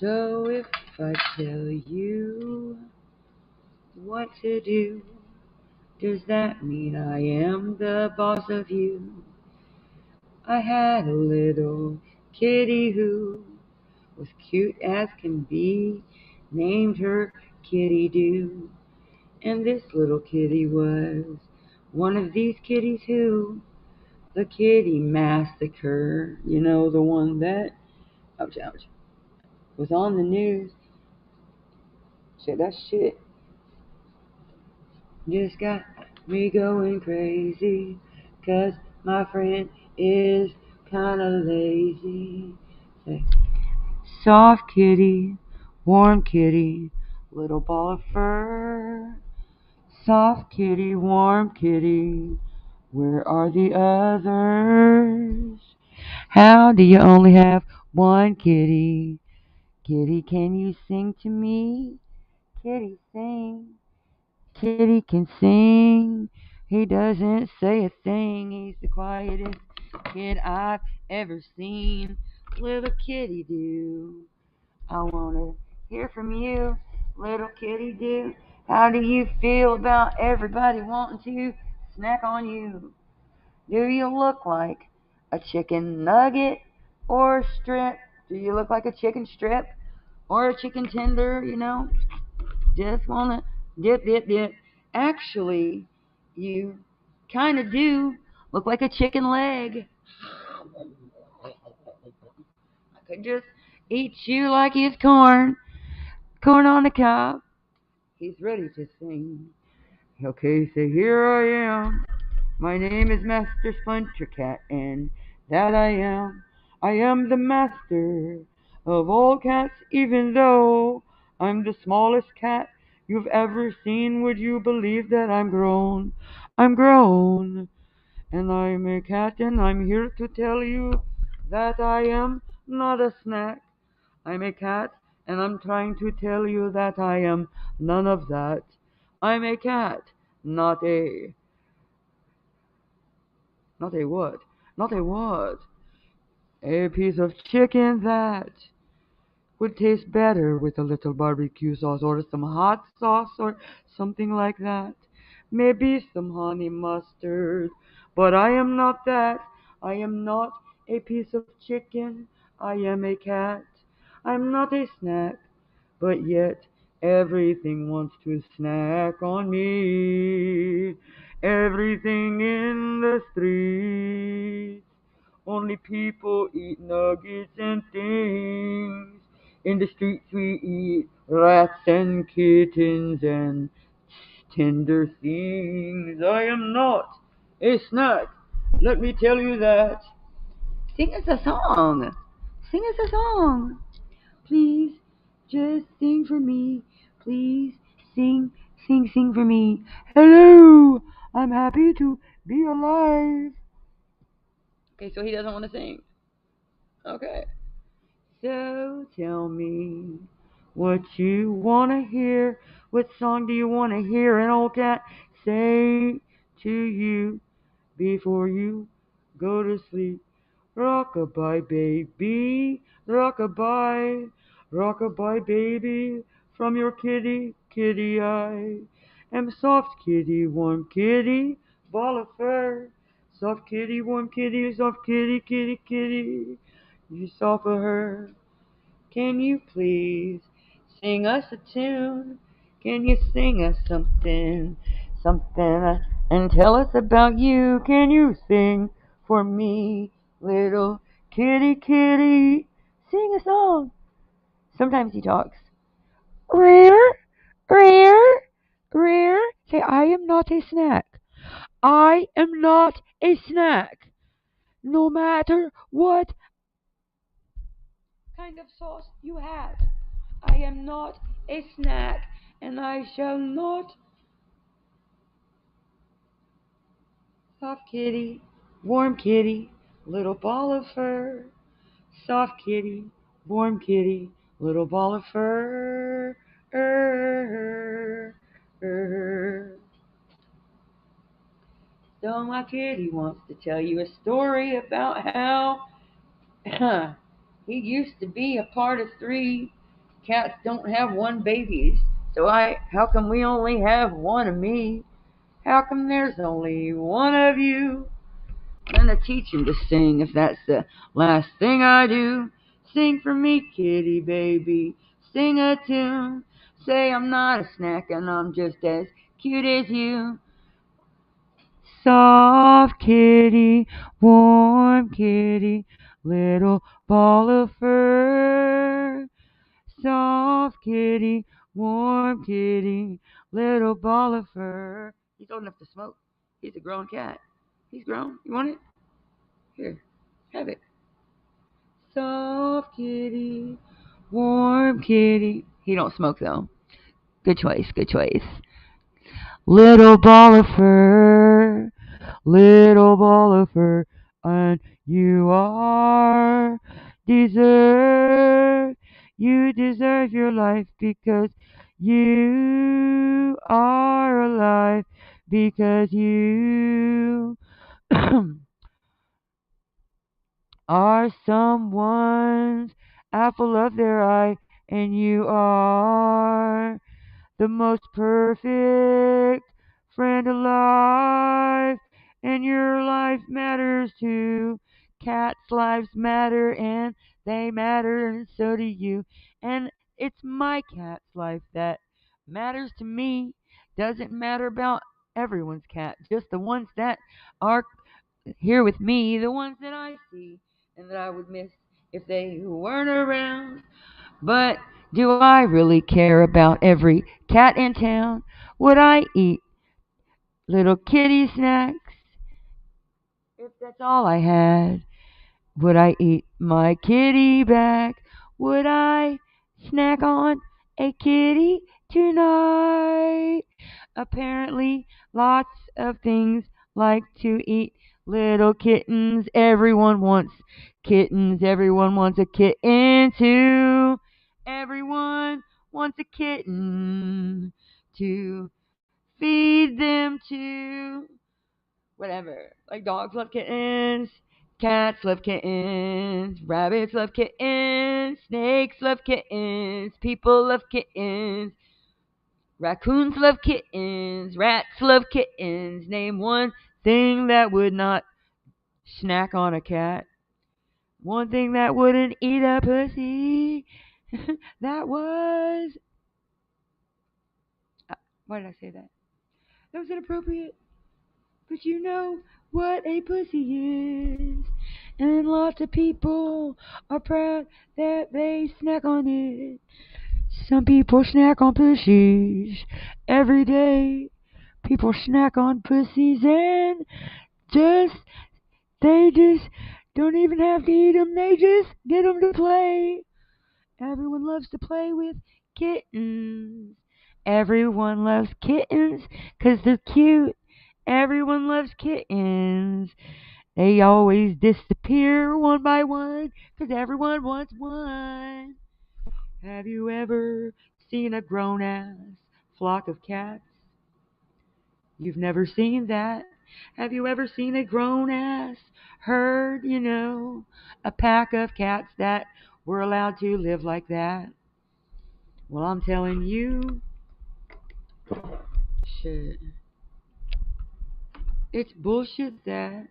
So if I tell you what to do, does that mean I am the boss of you? I had a little kitty who was cute as can be, named her Kitty Doo. And this little kitty was one of these kitties who, the kitty massacre, you know, the one that, ouch, ouch, was on the news. Shit, that shit just got me going crazy, 'cause my friend is kinda lazy. Say, soft kitty, warm kitty, little ball of fur. Soft kitty, warm kitty, where are the others? How do you only have one kitty? Kitty, can you sing to me? Kitty, sing. Kitty can sing. He doesn't say a thing. He's the quietest kid I've ever seen. Little kitty do. I want to hear from you. Little kitty do. How do you feel about everybody wanting to snack on you? Do you look like a chicken nugget or a strip? Do you look like a chicken strip or a chicken tender, you know? Just wanna dip, dip, dip. Actually, you kind of do look like a chicken leg. I could just eat you like it's corn, corn on the cob. He's ready to sing. Okay, so here I am. My name is Master Splinter Cat, and that I am. I am the master of all cats, even though I'm the smallest cat you've ever seen. Would you believe that I'm grown? I'm grown, and I'm a cat, and I'm here to tell you that I am not a snack. I'm a cat, and I'm trying to tell you that I am none of that. I'm a cat, not a not a what? Not a what? A piece of chicken that would taste better with a little barbecue sauce or some hot sauce or something like that. Maybe some honey mustard. But I am not that. I am not a piece of chicken. I am a cat. I'm not a snack. But yet everything wants to snack on me. Everything in the streets. Only people eat nuggets and things. In the streets we eat rats and kittens and tender things. I am not a snack. Let me tell you that. Sing us a song. Sing us a song. Please, just sing for me. Please, sing, sing, sing for me. Hello, I'm happy to be alive. Okay, so he doesn't want to sing. Okay. So tell me what you want to hear. What song do you want to hear an old cat say to you before you go to sleep? Rockabye baby, rockabye, rockabye baby, from your kitty, kitty I am soft kitty, warm kitty, ball of fur. Soft kitty, warm kitty, soft kitty, kitty, kitty, you soft for her. Can you please sing us a tune? Can you sing us something, something, and tell us about you? Can you sing for me, little kitty, kitty? Sing a song. Sometimes he talks. Rare, rare, rare. Say, I am not a snack. I am not a snack. No matter what kind of sauce you have. I am not a snack, and I shall not. Soft kitty, warm kitty, little ball of fur. Soft kitty, warm kitty, little ball of fur. So my kitty wants to tell you a story about how he used to be a part of three. Cats don't have one babies. So how come we only have one of me? How come there's only one of you? I'm gonna teach him to sing if that's the last thing I do. Sing for me, kitty baby. Sing a tune. Say I'm not a snack and I'm just as cute as you. Soft kitty, warm kitty, little ball of fur. Soft kitty, warm kitty, little ball of fur. He's old enough to smoke. He's a grown cat. He's grown. You want it? Here, have it. Soft kitty, warm kitty. He don't smoke though. Good choice, good choice. Little ball of fur, little ball of fur, and you are deserve. You deserve your life because you are alive because you are someone's apple of their eye, and you are the most perfect friend alive, and your life matters too. Cats' lives matter, and they matter, and so do you. And it's my cat's life that matters to me. Doesn't matter about everyone's cat, just the ones that are here with me, the ones that I see and that I would miss if they weren't around. But do I really care about every cat in town? Would I eat little kitty snacks if that's all I had? Would I eat my kitty back? Would I snack on a kitty tonight? Apparently, lots of things like to eat little kittens. Everyone wants kittens. Everyone wants a kitten too. Everyone wants a kitten to feed them to. Whatever. Like dogs love kittens. Cats love kittens, rabbits love kittens, snakes love kittens, people love kittens, raccoons love kittens, rats love kittens. Name one thing that would not snack on a cat. One thing that wouldn't eat a pussy. That was. Why did I say that? That was inappropriate. But you know what a pussy is. And lots of people are proud that they snack on it. Some people snack on pussies every day. People snack on pussies and just, they just don't even have to eat them. They just get them to play. Everyone loves to play with kittens. Everyone loves kittens 'cause they're cute. Everyone loves kittens. They always disappear one by one 'cause everyone wants one. Have you ever seen a grown-ass flock of cats? You've never seen that. Have you ever seen a grown-ass herd, a pack of cats that were allowed to live like that? Well, I'm telling you, shit. It's bullshit that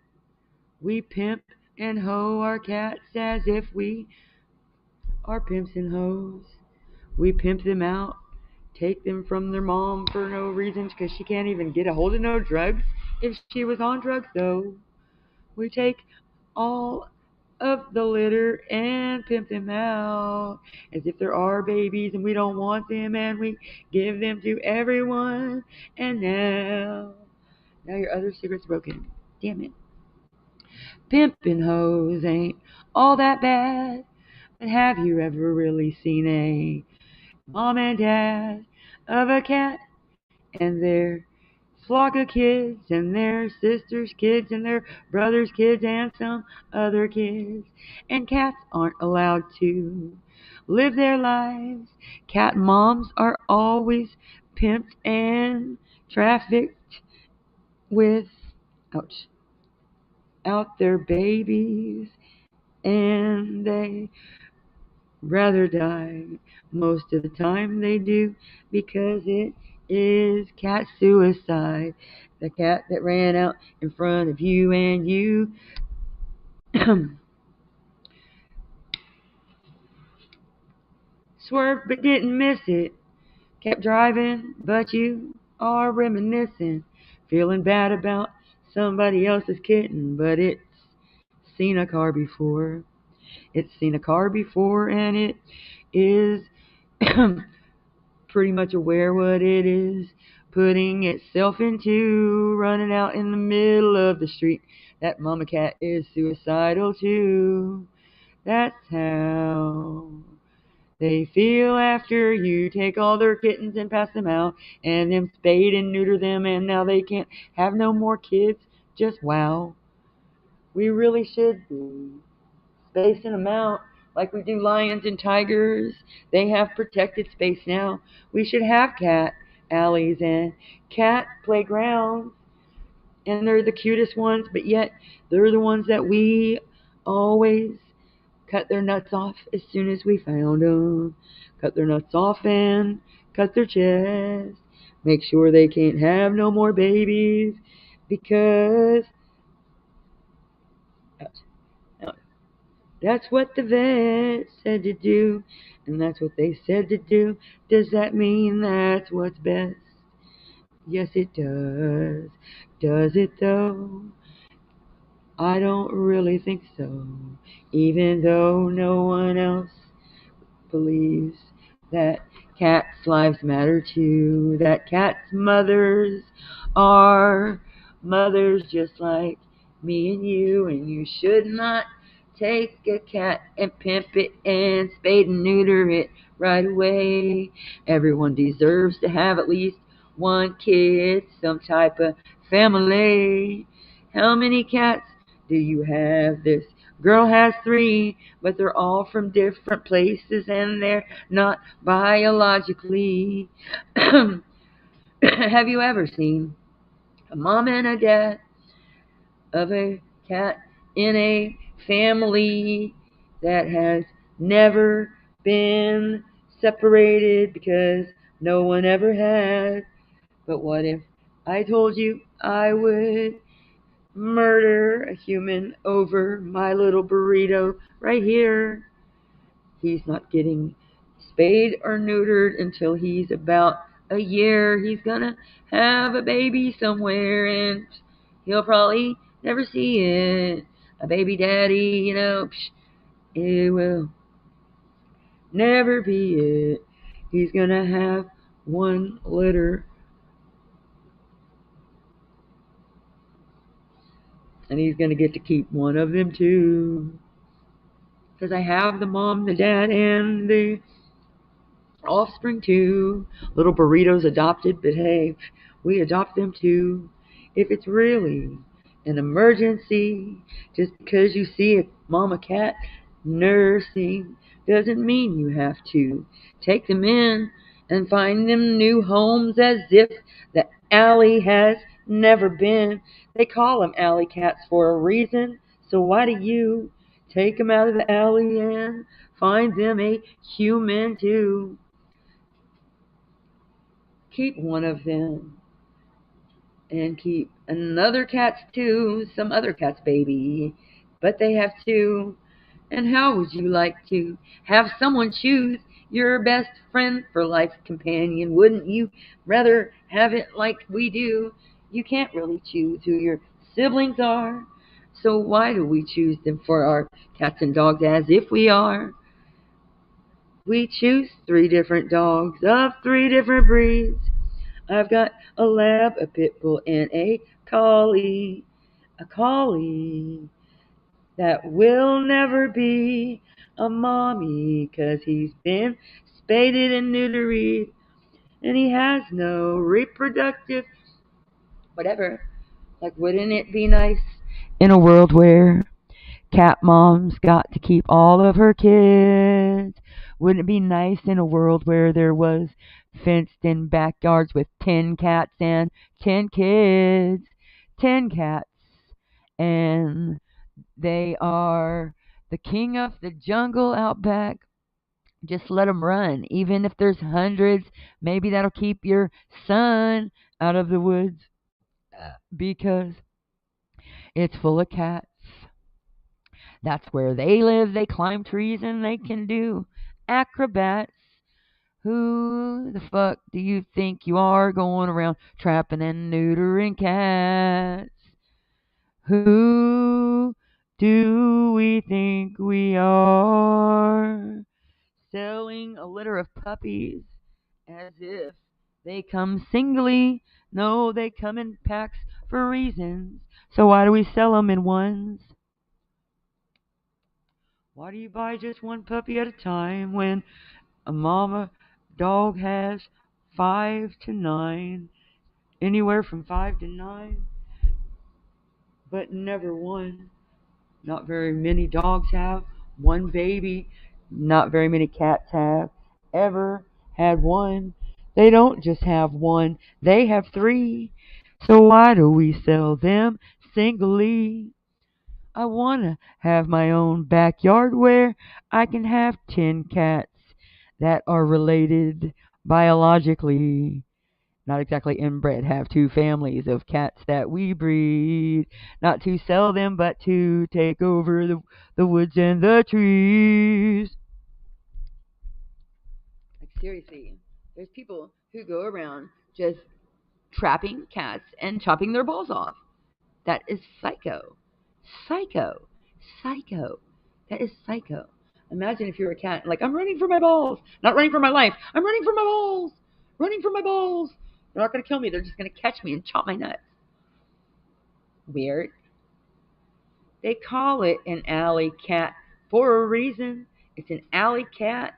we pimp and hoe our cats as if we are pimps and hoes. We pimp them out, take them from their mom for no reason because she can't even get a hold of no drugs if she was on drugs, though. We take all of the litter and pimp them out as if they're our babies and we don't want them, and we give them to everyone. And now your other cigarette's broken. Damn it. Pimpin' hoes ain't all that bad. But have you ever really seen a mom and dad of a cat and their flock of kids and their sisters' kids and their brothers' kids and some other kids? And cats aren't allowed to live their lives. Cat moms are always pimped and trafficked with, ouch, out their babies, and they rather die. Most of the time they do, because it is cat suicide. The cat that ran out in front of you and you swerved but didn't miss it. Kept driving, but you are reminiscing. Feeling bad about somebody else's kitten, but it's seen a car before. It's seen a car before, and it is pretty much aware what it is putting itself into, running out in the middle of the street. That mama cat is suicidal too. That's how they feel after you take all their kittens and pass them out, and them spade and neuter them, and now they can't have no more kids. Just wow. We really should be spacing them out like we do lions and tigers. They have protected space now. We should have cat alleys and cat playgrounds, and they're the cutest ones, but yet they're the ones that we always cut their nuts off as soon as we found them. Cut their nuts off and cut their chest. Make sure they can't have no more babies, because that's what the vet said to do, and that's what they said to do. Does that mean that's what's best? Yes, it does. Does it though? I don't really think so. Even though no one else believes that cats' lives matter too, that cats' mothers are mothers just like me and you should not take a cat and pimp it and spade and neuter it right away. Everyone deserves to have at least one kid, some type of family. How many cats do you have? This girl has 3, but they're all from different places and they're not biologically. Have you ever seen a mom and a dad of a cat in a family that has never been separated? Because no one ever has. But what if I told you I would murder a human over my little burrito right here? He's not getting spayed or neutered until he's about a year. He's gonna have a baby somewhere, and he'll probably never see it. A baby daddy, it will never be it. He's gonna have one litter, and he's gonna get to keep one of them too. Because I have the mom, the dad, and the offspring too. Little burritos adopted, but hey, we adopt them too. If it's really an emergency, just because you see a mama cat nursing doesn't mean you have to take them in and find them new homes as if the alley has never been. They call them alley cats for a reason, so why do you take them out of the alley and find them a human too? Keep one of them and keep another cat's too, some other cat's baby, but they have two. And how would you like to have someone choose your best friend for life's companion? Wouldn't you rather have it like we do? You can't really choose who your siblings are, so why do we choose them for our cats and dogs as if we are? We choose 3 different dogs of 3 different breeds. I've got a lab, a pit bull, and a collie. A collie that will never be a mommy, 'cause he's been spaded and neutered, and he has no reproductive whatever. Like, wouldn't it be nice in a world where cat mom's got to keep all of her kids? Wouldn't it be nice in a world where there was fenced in backyards with 10 cats and 10 kids? 10 cats. And they are the king of the jungle out back. Just let them run. Even if there's hundreds, maybe that'll keep your son out of the woods because it's full of cats. That's where they live. They climb trees and they can do acrobats. Who the fuck do you think you are going around trapping and neutering cats? Who do we think we are? Selling a litter of puppies as if they come singly. No, they come in packs for reasons. So why do we sell them in ones? Why do you buy just one puppy at a time when a mama dog has 5 to 9? Anywhere from 5 to 9, but never one. Not very many dogs have one baby. Not very many cats have ever had one. They don't just have one, they have 3. So why do we sell them singly? I want to have my own backyard where I can have 10 cats that are related biologically. Not exactly inbred, have 2 families of cats that we breed. Not to sell them, but to take over the woods and the trees. Like, seriously, there's people who go around just trapping cats and chopping their balls off. That is psycho. Psycho. Psycho. That is psycho. Imagine if you're a cat, like, I'm running for my balls. Not running for my life. I'm running for my balls. Running for my balls. They're not going to kill me. They're just going to catch me and chop my nuts. Weird. They call it an alley cat for a reason. It's an alley cat,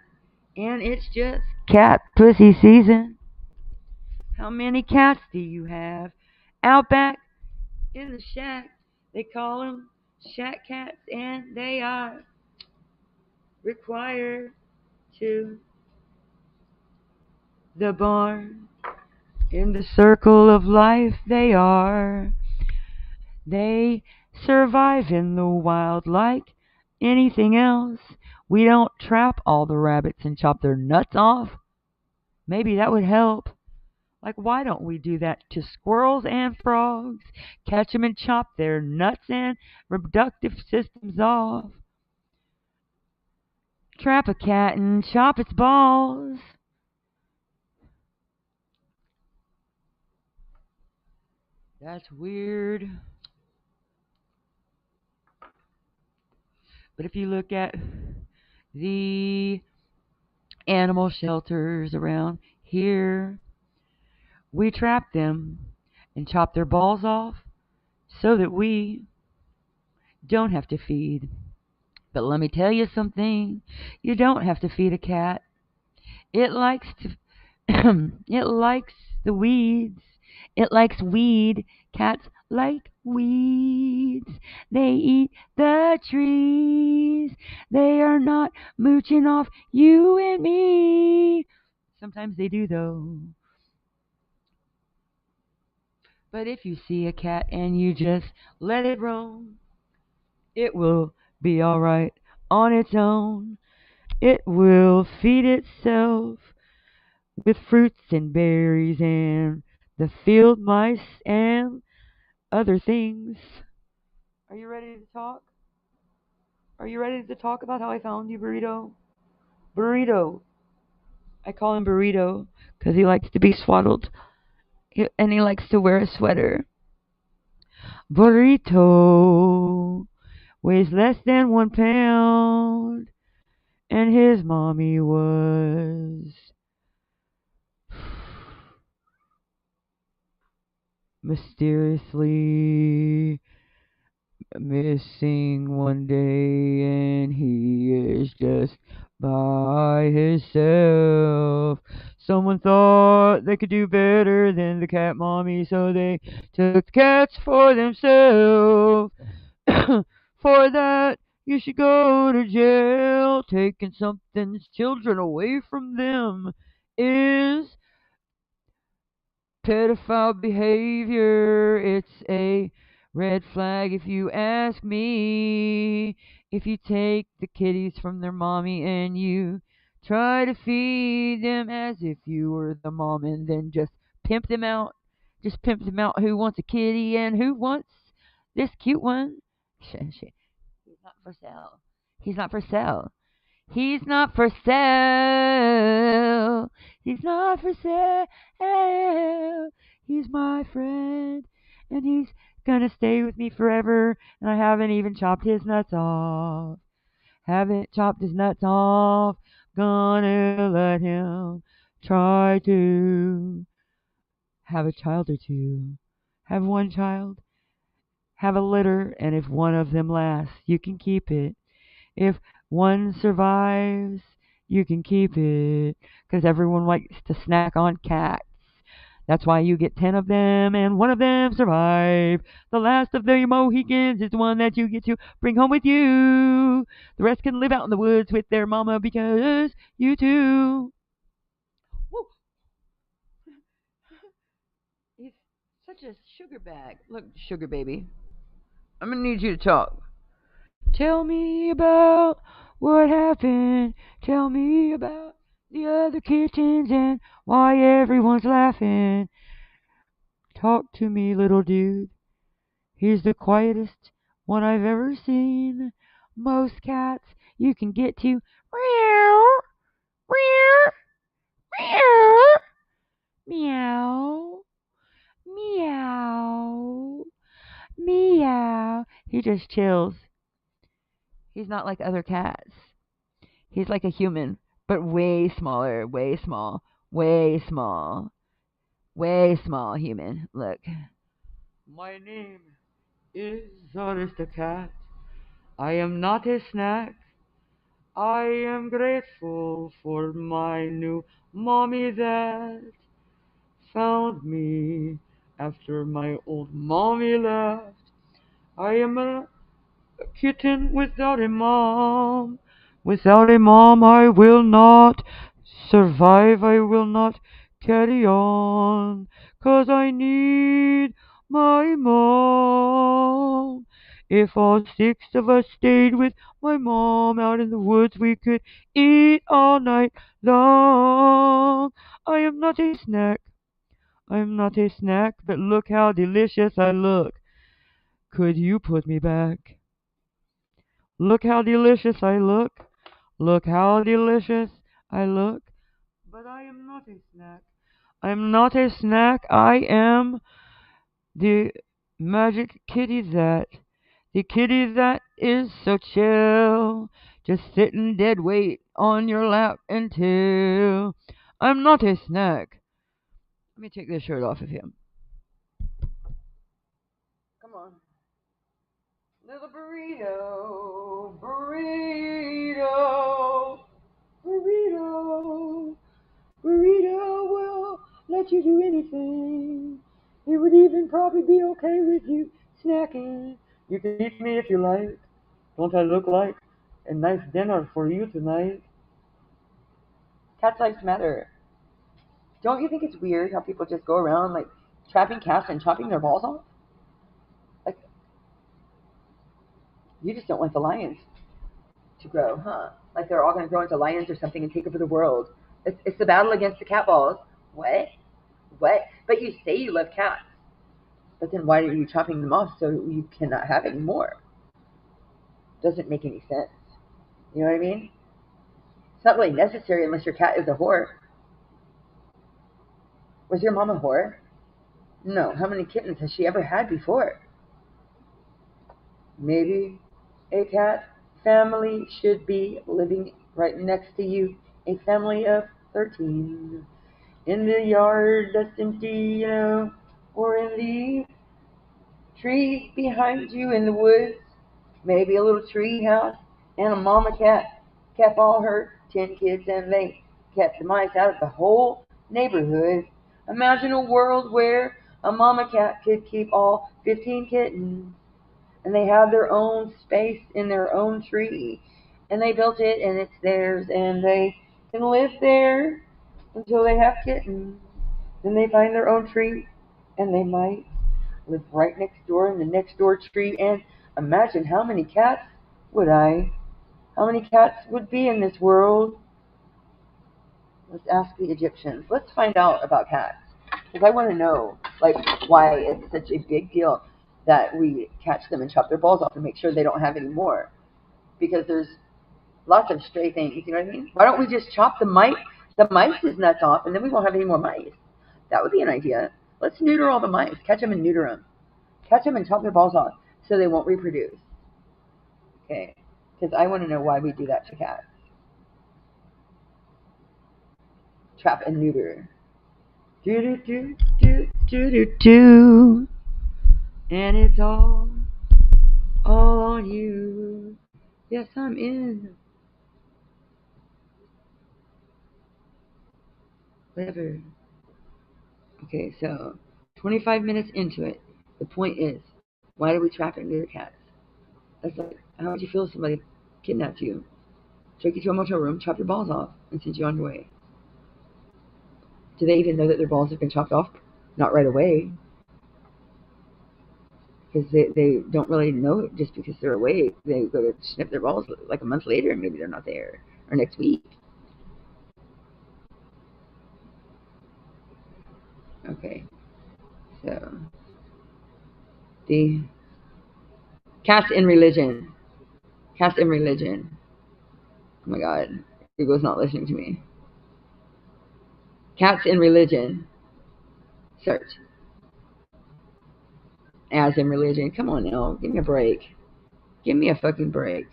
and it's just cat pussy season. How many cats do you have out back in the shack? They call them shack cats, and they are required to the barn. In the circle of life they are. They survive in the wild like anything else. We don't trap all the rabbits and chop their nuts off. Maybe that would help. Like, why don't we do that to squirrels and frogs? Catch them and chop their nuts and reproductive systems off. Trap a cat and chop its balls. That's weird. But if you look at the animal shelters around here, we trap them and chop their balls off so that we don't have to feed. But let me tell you something. You don't have to feed a cat. It likes to it likes the weeds. It likes weed. Cats like weeds. They eat the trees. They are not mooching off you and me. Sometimes they do, though. But if you see a cat and you just let it roam, it will be alright on its own. It will feed itself with fruits and berries and the field mice and other things. Are you ready to talk? Are you ready to talk about how I found you, Burrito? Burrito. I call him Burrito because he likes to be swaddled and he likes to wear a sweater. Burrito weighs less than 1 pound, and his mommy was mysteriously missing one day, and he is just by himself. Someone thought they could do better than the cat mommy, so they took the cats for themselves. For that, you should go to jail. Taking something's children away from them is pedophile behavior. It's a red flag if you ask me. If you take the kitties from their mommy and you Try to feed them as if you were the mom, and then just pimp them out. Just pimp them out. Who wants a kitty and who wants this cute one? He's not for sale. He's not for sale. He's not for sale. He's not for sale. He's my friend, and he's gonna stay with me forever. And I haven't even chopped his nuts off. Haven't chopped his nuts off. Gonna let him try to have a child or two. Have one child. Have a litter, and if one of them lasts, you can keep it. If one survives, you can keep it. Because everyone likes to snack on cats. That's why you get 10 of them, and one of them survive. The last of the Mohicans is the one that you get to bring home with you. The rest can live out in the woods with their mama because you too. Woo. He's such a sugar bag. Look, sugar baby, I'm going to need you to talk. Tell me about what happened. Tell me about the other kittens and why everyone's laughing. Talk to me, little dude. He's the quietest one I've ever seen. Most cats you can get to meow, meow, meow, meow, meow, meow. He just chills. He's not like other cats. He's like a human, but way smaller, way small, way small, way small human. Look. My name is Aristocat. I am not a snack. I am grateful for my new mommy that found me after my old mommy left. I am a kitten without a mom. Without a mom, I will not survive. I will not carry on. 'Cause I need my mom. If all 6 of us stayed with my mom out in the woods, we could eat all night long. I am not a snack. I am not a snack, but look how delicious I look. Could you put me back? Look how delicious I look. Look how delicious I look. But I am not a snack. I am not a snack. I am the magic kitty that. The kitty that is so chill. Just sitting dead weight on your lap until I'm not a snack. Let me take this shirt off of him. Come on. Little burrito, burrito, burrito, burrito will let you do anything. It would even probably be okay with you snacking. You can eat me if you like. Don't I look like a nice dinner for you tonight? Cats' lives matter. Don't you think it's weird how people just go around like trapping cats and chopping their balls off? Like, you just don't want the lions to grow, huh? Like they're all going to grow into lions or something and take over the world. It's the battle against the cat balls. What? What? But you say you love cats. But then why are you chopping them off so you cannot have any more? Doesn't make any sense. You know what I mean? It's not really necessary unless your cat is a whore. Was your mom a whore? No. How many kittens has she ever had before? Maybe a cat family should be living right next to you. A family of 13. In the yard that's empty, or in the tree behind you in the woods. Maybe a little tree house and a mama cat kept all her 10 kids and they kept the mice out of the whole neighborhood. Imagine a world where a mama cat could keep all 15 kittens and they have their own space in their own tree and they built it and it's theirs and they can live there until they have kittens. Then they find their own tree and they might live right next door in the next door tree. And imagine how many cats would be in this world? Let's ask the Egyptians. Let's find out about cats. Because I want to know, like, why it's such a big deal that we catch them and chop their balls off and make sure they don't have any more. Because there's lots of stray things, you know what I mean? Why don't we just chop the mice's nuts off, and then we won't have any more mice? That would be an idea. Let's neuter all the mice. Catch them and neuter them. Catch them and chop their balls off so they won't reproduce. Okay? Because I want to know why we do that to cats. Trap and neuter. Do do do do do do do. And it's all on you. Yes, I'm in. Whatever. Okay, so 25 minutes into it, the point is, why do we trap and neuter cats? That's like, how would you feel if somebody kidnapped you, took you to a motel room, chopped your balls off, and sent you on your way? Do they even know that their balls have been chopped off? Not right away. Because they don't really know it just because they're away. They go to snip their balls like a month later and maybe they're not there. Or next week. Okay. So, the cats in religion. Cats in religion. Oh my god. Google's not listening to me. Cats in religion. Search. As in religion. Come on now. Give me a break. Give me a fucking break.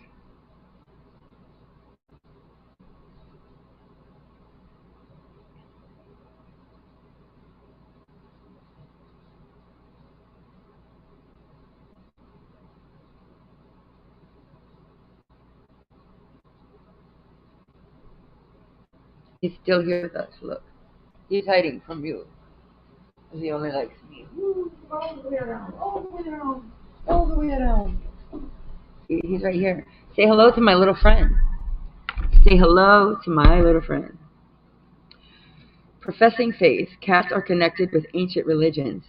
He's still here with us. Look. He's hiding from you. He only likes me. All the way around. All the way around. All the way around. See, he's right here. Say hello to my little friend. Say hello to my little friend. Professing faith, cats are connected with ancient religions.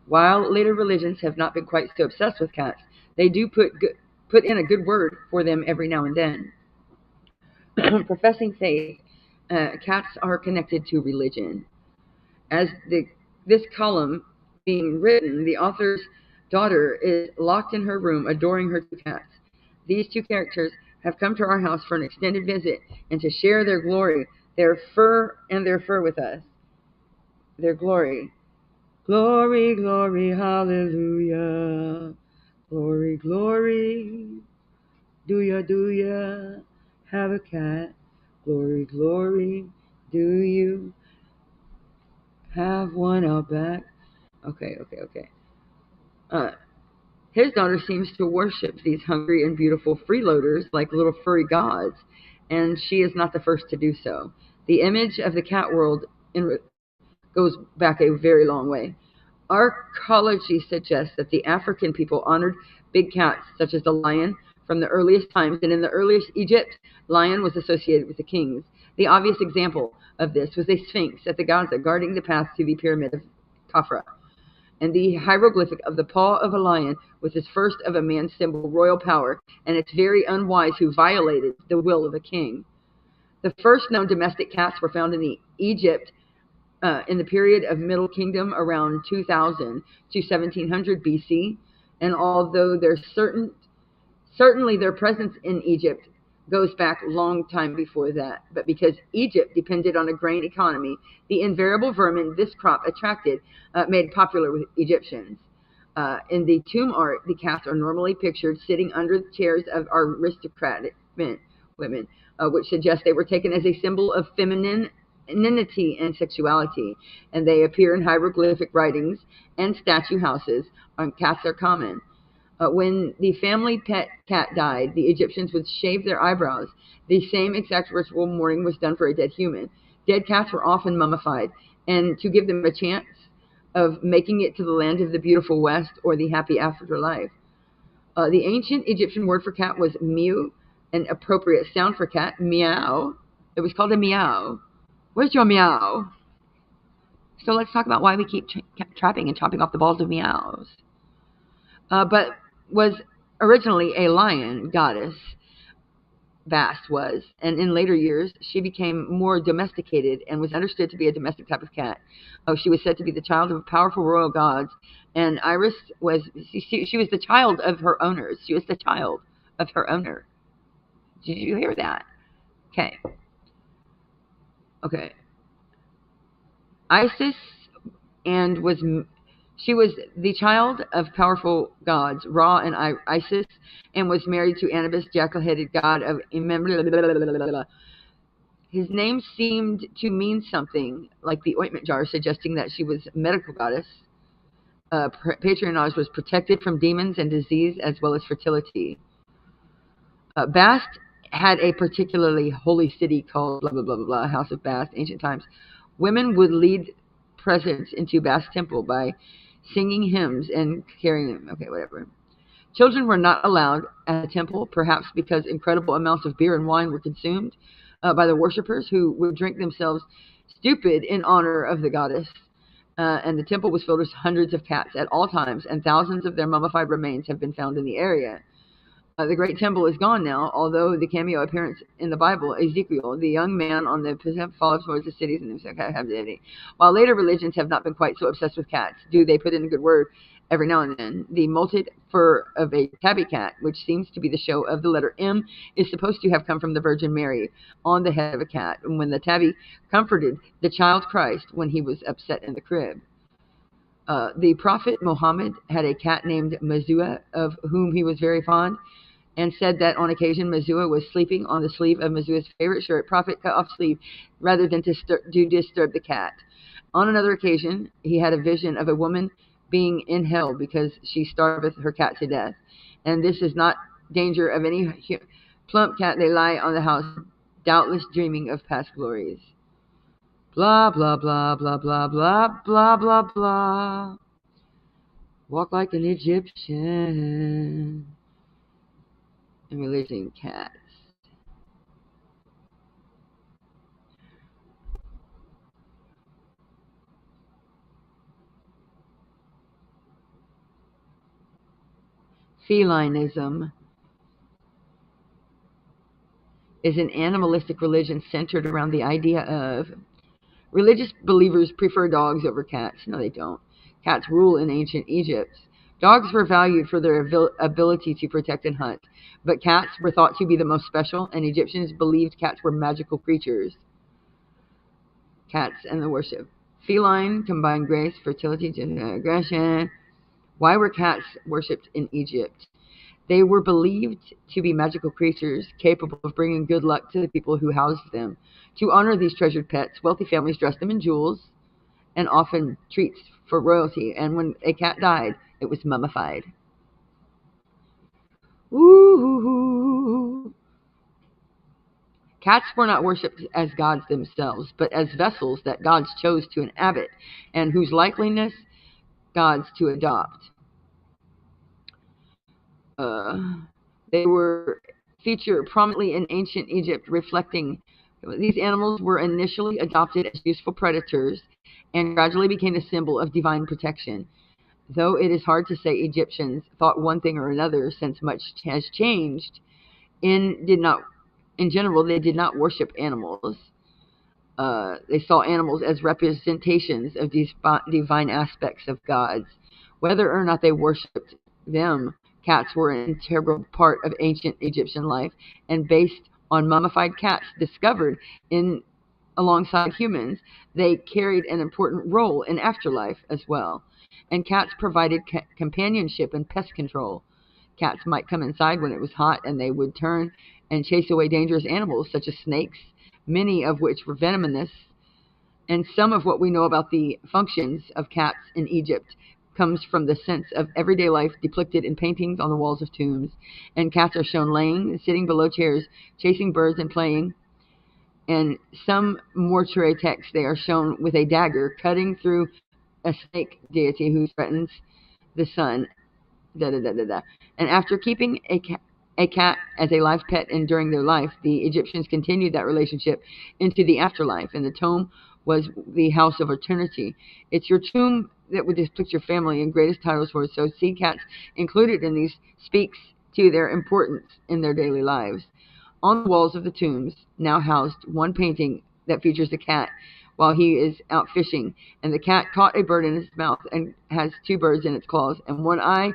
While later religions have not been quite so obsessed with cats, they do put in a good word for them every now and then. Professing faith, cats are connected to religion. As this column being written, the author's daughter is locked in her room adoring her two cats. These two characters have come to our house for an extended visit and to share their glory, their fur with us. Their glory. Glory, glory, hallelujah. Glory, glory. Do ya have a cat? Glory, glory. Do you have one out back? Okay. His daughter seems to worship these hungry and beautiful freeloaders like little furry gods, and she is not the first to do so. The image of the cat world goes back a very long way. Archaeology suggests that the African people honored big cats, such as the lion, from the earliest times, and in the earliest Egypt, lion was associated with the kings. The obvious example of this was a sphinx at the Gaza guarding the path to the pyramid of Khafra. And the hieroglyphic of the paw of a lion was its first of a man's symbol, royal power, and it's very unwise who violated the will of a king. The first known domestic cats were found in Egypt in the period of Middle Kingdom around 2000 to 1700 BC, and although there's certainly their presence in Egypt goes back a long time before that, but because Egypt depended on a grain economy, the invariable vermin this crop attracted made popular with Egyptians. In the tomb art, the cats are normally pictured sitting under the chairs of aristocratic women, which suggests they were taken as a symbol of femininity and sexuality, and they appear in hieroglyphic writings and statue houses. Cats are common. When the family pet cat died, the Egyptians would shave their eyebrows. The same exact ritual mourning was done for a dead human. Dead cats were often mummified, and to give them a chance of making it to the land of the beautiful West or the happy afterlife. The ancient Egyptian word for cat was mew, an appropriate sound for cat, meow. It was called a meow. Where's your meow? So let's talk about why we keep trapping and chopping off the balls of meows. But was originally a lion goddess. Bast was, and in later years she became more domesticated and was understood to be a domestic type of cat. She was said to be the child of powerful royal gods, and Iris was she was the child of her owners. She was the child of her owner. Did you hear that? Okay. Okay. Isis and was she was the child of powerful gods, Ra and Isis, and was married to Anubis, jackal-headed god of his name seemed to mean something like the ointment jar, suggesting that she was a medical goddess. Patronage was protected from demons and disease as well as fertility. Bast had a particularly holy city called blah blah blah blah blah, House of Bast. Ancient times, women would lead presents into Bast temple by singing hymns and carrying them. Okay, whatever. Children were not allowed at the temple, perhaps because incredible amounts of beer and wine were consumed by the worshippers, who would drink themselves stupid in honor of the goddess. And the temple was filled with hundreds of cats at all times, and thousands of their mummified remains have been found in the area. The great temple is gone now, although the cameo appearance in the Bible, Ezekiel, the young man on the falls towards the cities and the while later religions have not been quite so obsessed with cats, do they put in a good word every now and then. The molted fur of a tabby cat, which seems to be the show of the letter M, is supposed to have come from the Virgin Mary on the head of a cat, when the tabby comforted the child Christ when he was upset in the crib. The prophet Muhammad had a cat named Mazua, of whom he was very fond, and said that on occasion Mazua was sleeping on the sleeve of Mazua's favorite shirt. Prophet cut off sleeve rather than to disturb the cat. On another occasion, he had a vision of a woman being in hell because she starved her cat to death. And this is not danger of any plump cat. They lie on the house, doubtless dreaming of past glories. Blah, blah, blah, blah, blah, blah, blah, blah, blah. Walk like an Egyptian. And religion cats. Felinism is an animalistic religion centered around the idea of religious believers prefer dogs over cats. No, they don't. Cats rule in ancient Egypt. Dogs were valued for their ability to protect and hunt, but cats were thought to be the most special, and Egyptians believed cats were magical creatures. Cats and the worship. Feline combined grace, fertility, aggression. Why were cats worshipped in Egypt? They were believed to be magical creatures capable of bringing good luck to the people who housed them. To honor these treasured pets, wealthy families dressed them in jewels and often treats for royalty. And when a cat died, it was mummified. Ooh. Cats were not worshipped as gods themselves, but as vessels that gods chose to inhabit and whose likeliness gods to adopt. They were featured prominently in ancient Egypt, reflecting these animals were initially adopted as useful predators and gradually became a symbol of divine protection. Though it is hard to say Egyptians thought one thing or another, since much has changed, in general, they did not worship animals. They saw animals as representations of these divine aspects of gods. Whether or not they worshipped them, cats were an integral part of ancient Egyptian life, and based on mummified cats discovered alongside humans, they carried an important role in afterlife as well. And cats provided companionship and pest control. Cats might come inside when it was hot, and they would turn and chase away dangerous animals such as snakes, many of which were venomous. And some of what we know about the functions of cats in Egypt comes from the sense of everyday life depicted in paintings on the walls of tombs. And cats are shown laying, sitting below chairs, chasing birds and playing. And some mortuary texts, they are shown with a dagger cutting through a snake deity who threatens the sun. And after keeping a cat as a live pet and during their life, the Egyptians continued that relationship into the afterlife. And the tomb was the house of eternity. It's your tomb that would depict your family and greatest titles for it. So sea cats included in these speaks to their importance in their daily lives. On the walls of the tombs now housed one painting that features a cat while he is out fishing, and the cat caught a bird in its mouth and has two birds in its claws and one eye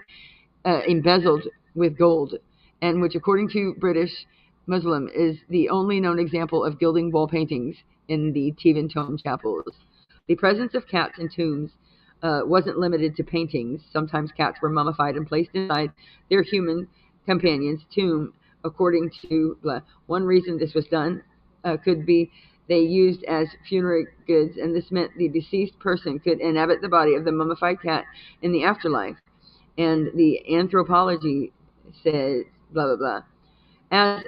embezzled with gold, and which, according to British Muslim, is the only known example of gilding wall paintings in the Theban tomb chapels. The presence of cats in tombs wasn't limited to paintings. Sometimes cats were mummified and placed inside their human companion's tomb. According to one reason this was done could be they used as funerary goods, and this meant the deceased person could inhabit the body of the mummified cat in the afterlife. And the anthropology says blah blah blah. As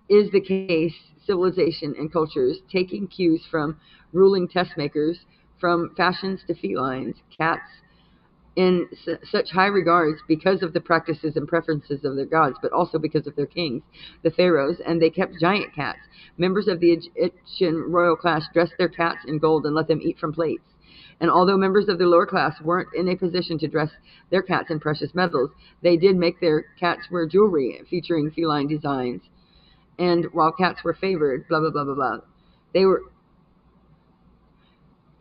is the case, civilization and cultures taking cues from ruling test makers, from fashions to felines, cats in such high regards because of the practices and preferences of their gods, but also because of their kings, the pharaohs, and they kept giant cats. Members of the Egyptian royal class dressed their cats in gold and let them eat from plates. And although members of the lower class weren't in a position to dress their cats in precious metals, they did make their cats wear jewelry featuring feline designs. And while cats were favored, blah, blah, blah, blah, blah, they were,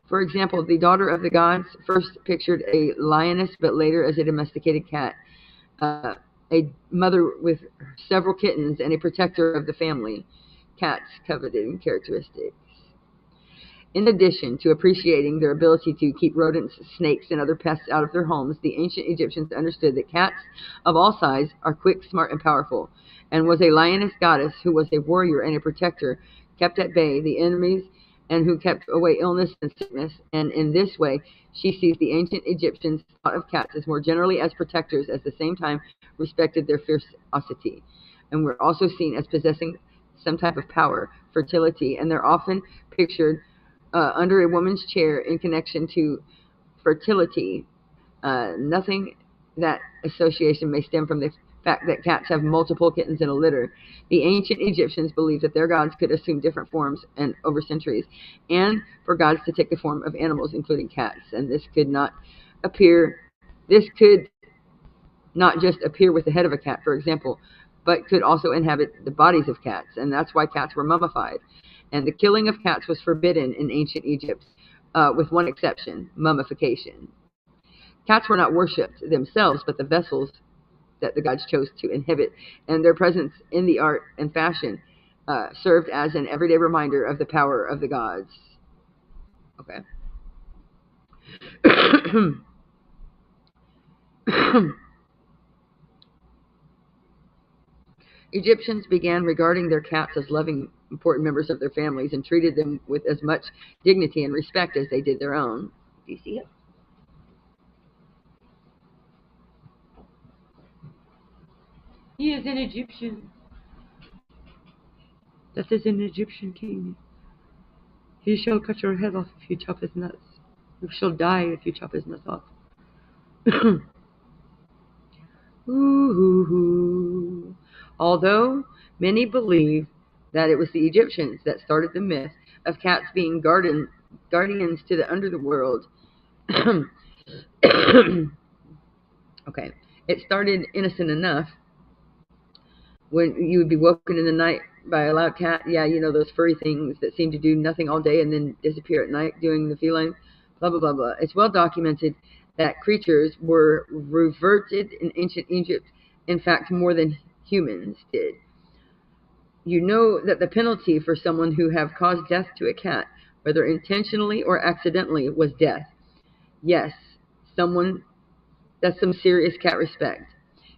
for example, the daughter of the gods first pictured a lioness, but later as a domesticated cat, a mother with several kittens, and a protector of the family. Cats coveted characteristics. In addition to appreciating their ability to keep rodents, snakes, and other pests out of their homes, the ancient Egyptians understood that cats of all sizes are quick, smart, and powerful, and was a lioness goddess who was a warrior and a protector, kept at bay the enemies, and who kept away illness and sickness. And in this way, she sees the ancient Egyptians thought of cats as more generally as protectors, at the same time respected their fiercity, and were also seen as possessing some type of power, fertility, and they're often pictured under a woman's chair in connection to fertility. Nothing that association may stem from the fact that cats have multiple kittens in a litter. The ancient Egyptians believed that their gods could assume different forms and over centuries, and for gods to take the form of animals, including cats. And this could not just appear with the head of a cat, for example, but could also inhabit the bodies of cats, and that's why cats were mummified. And the killing of cats was forbidden in ancient Egypt, with one exception: mummification. Cats were not worshipped themselves, but the vessels that the gods chose to inhabit, and their presence in the art and fashion served as an everyday reminder of the power of the gods. Okay. Egyptians began regarding their cats as loving, important members of their families and treated them with as much dignity and respect as they did their own. Do you see it? He is an Egyptian. That is an Egyptian king. He shall cut your head off if you chop his nuts. You shall die if you chop his nuts off. Ooh. Although many believe that it was the Egyptians that started the myth of cats being guardians to the underworld. Okay, it started innocent enough. When you would be woken in the night by a loud cat, yeah, you know, those furry things that seem to do nothing all day and then disappear at night doing the feline, blah, blah, blah, blah. It's well documented that creatures were reverted in ancient Egypt, in fact, more than humans did. You know that the penalty for someone who have caused death to a cat, whether intentionally or accidentally, was death. Yes, that's some serious cat respect.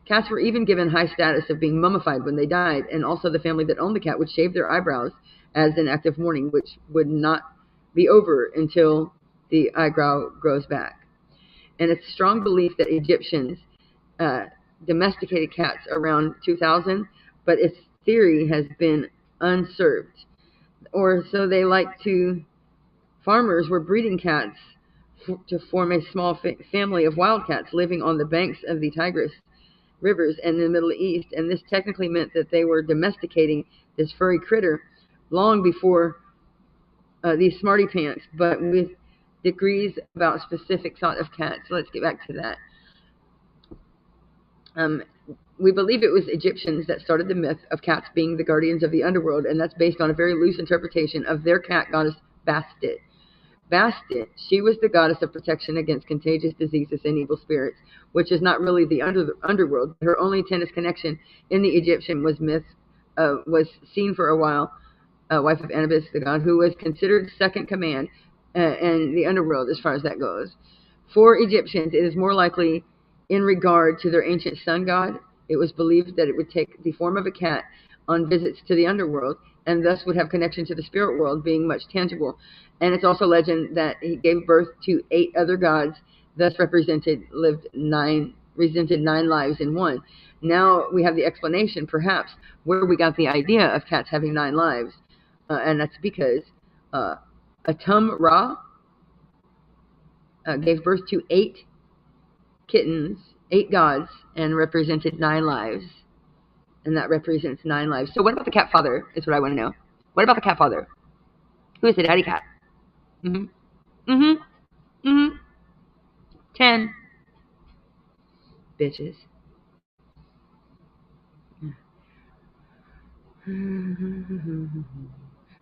Cats were even given high status of being mummified when they died, and also the family that owned the cat would shave their eyebrows as an act of mourning, which would not be over until the eyebrow grows back. And it's a strong belief that Egyptians domesticated cats around 2000, but its theory has been unserved. Or so they like to. Farmers were breeding cats to form a small family of wildcats living on the banks of the Tigris rivers and in the Middle East, and this technically meant that they were domesticating this furry critter long before these smarty pants, but with degrees about specific sort of cats. So let's get back to that. we believe it was Egyptians that started the myth of cats being the guardians of the underworld, and that's based on a very loose interpretation of their cat goddess Bastet. Bastet, she was the goddess of protection against contagious diseases and evil spirits, which is not really the underworld. Her only tennis connection in the Egyptian was seen for a while, wife of Anubis, the god, who was considered second command in the underworld as far as that goes. For Egyptians, it is more likely in regard to their ancient sun god. It was believed that it would take the form of a cat on visits to the underworld, and thus would have connection to the spirit world, being much tangible. And it's also legend that he gave birth to 8 other gods, thus represented 9 lives in one. Now we have the explanation, perhaps, where we got the idea of cats having 9 lives. And that's because Atum Ra gave birth to 8 kittens, 8 gods, and represented 9 lives. And that represents 9 lives. So what about the cat father is what I want to know. What about the cat father? Who is the daddy cat? Mm-hmm. Mm-hmm. Mm-hmm. 10. Bitches.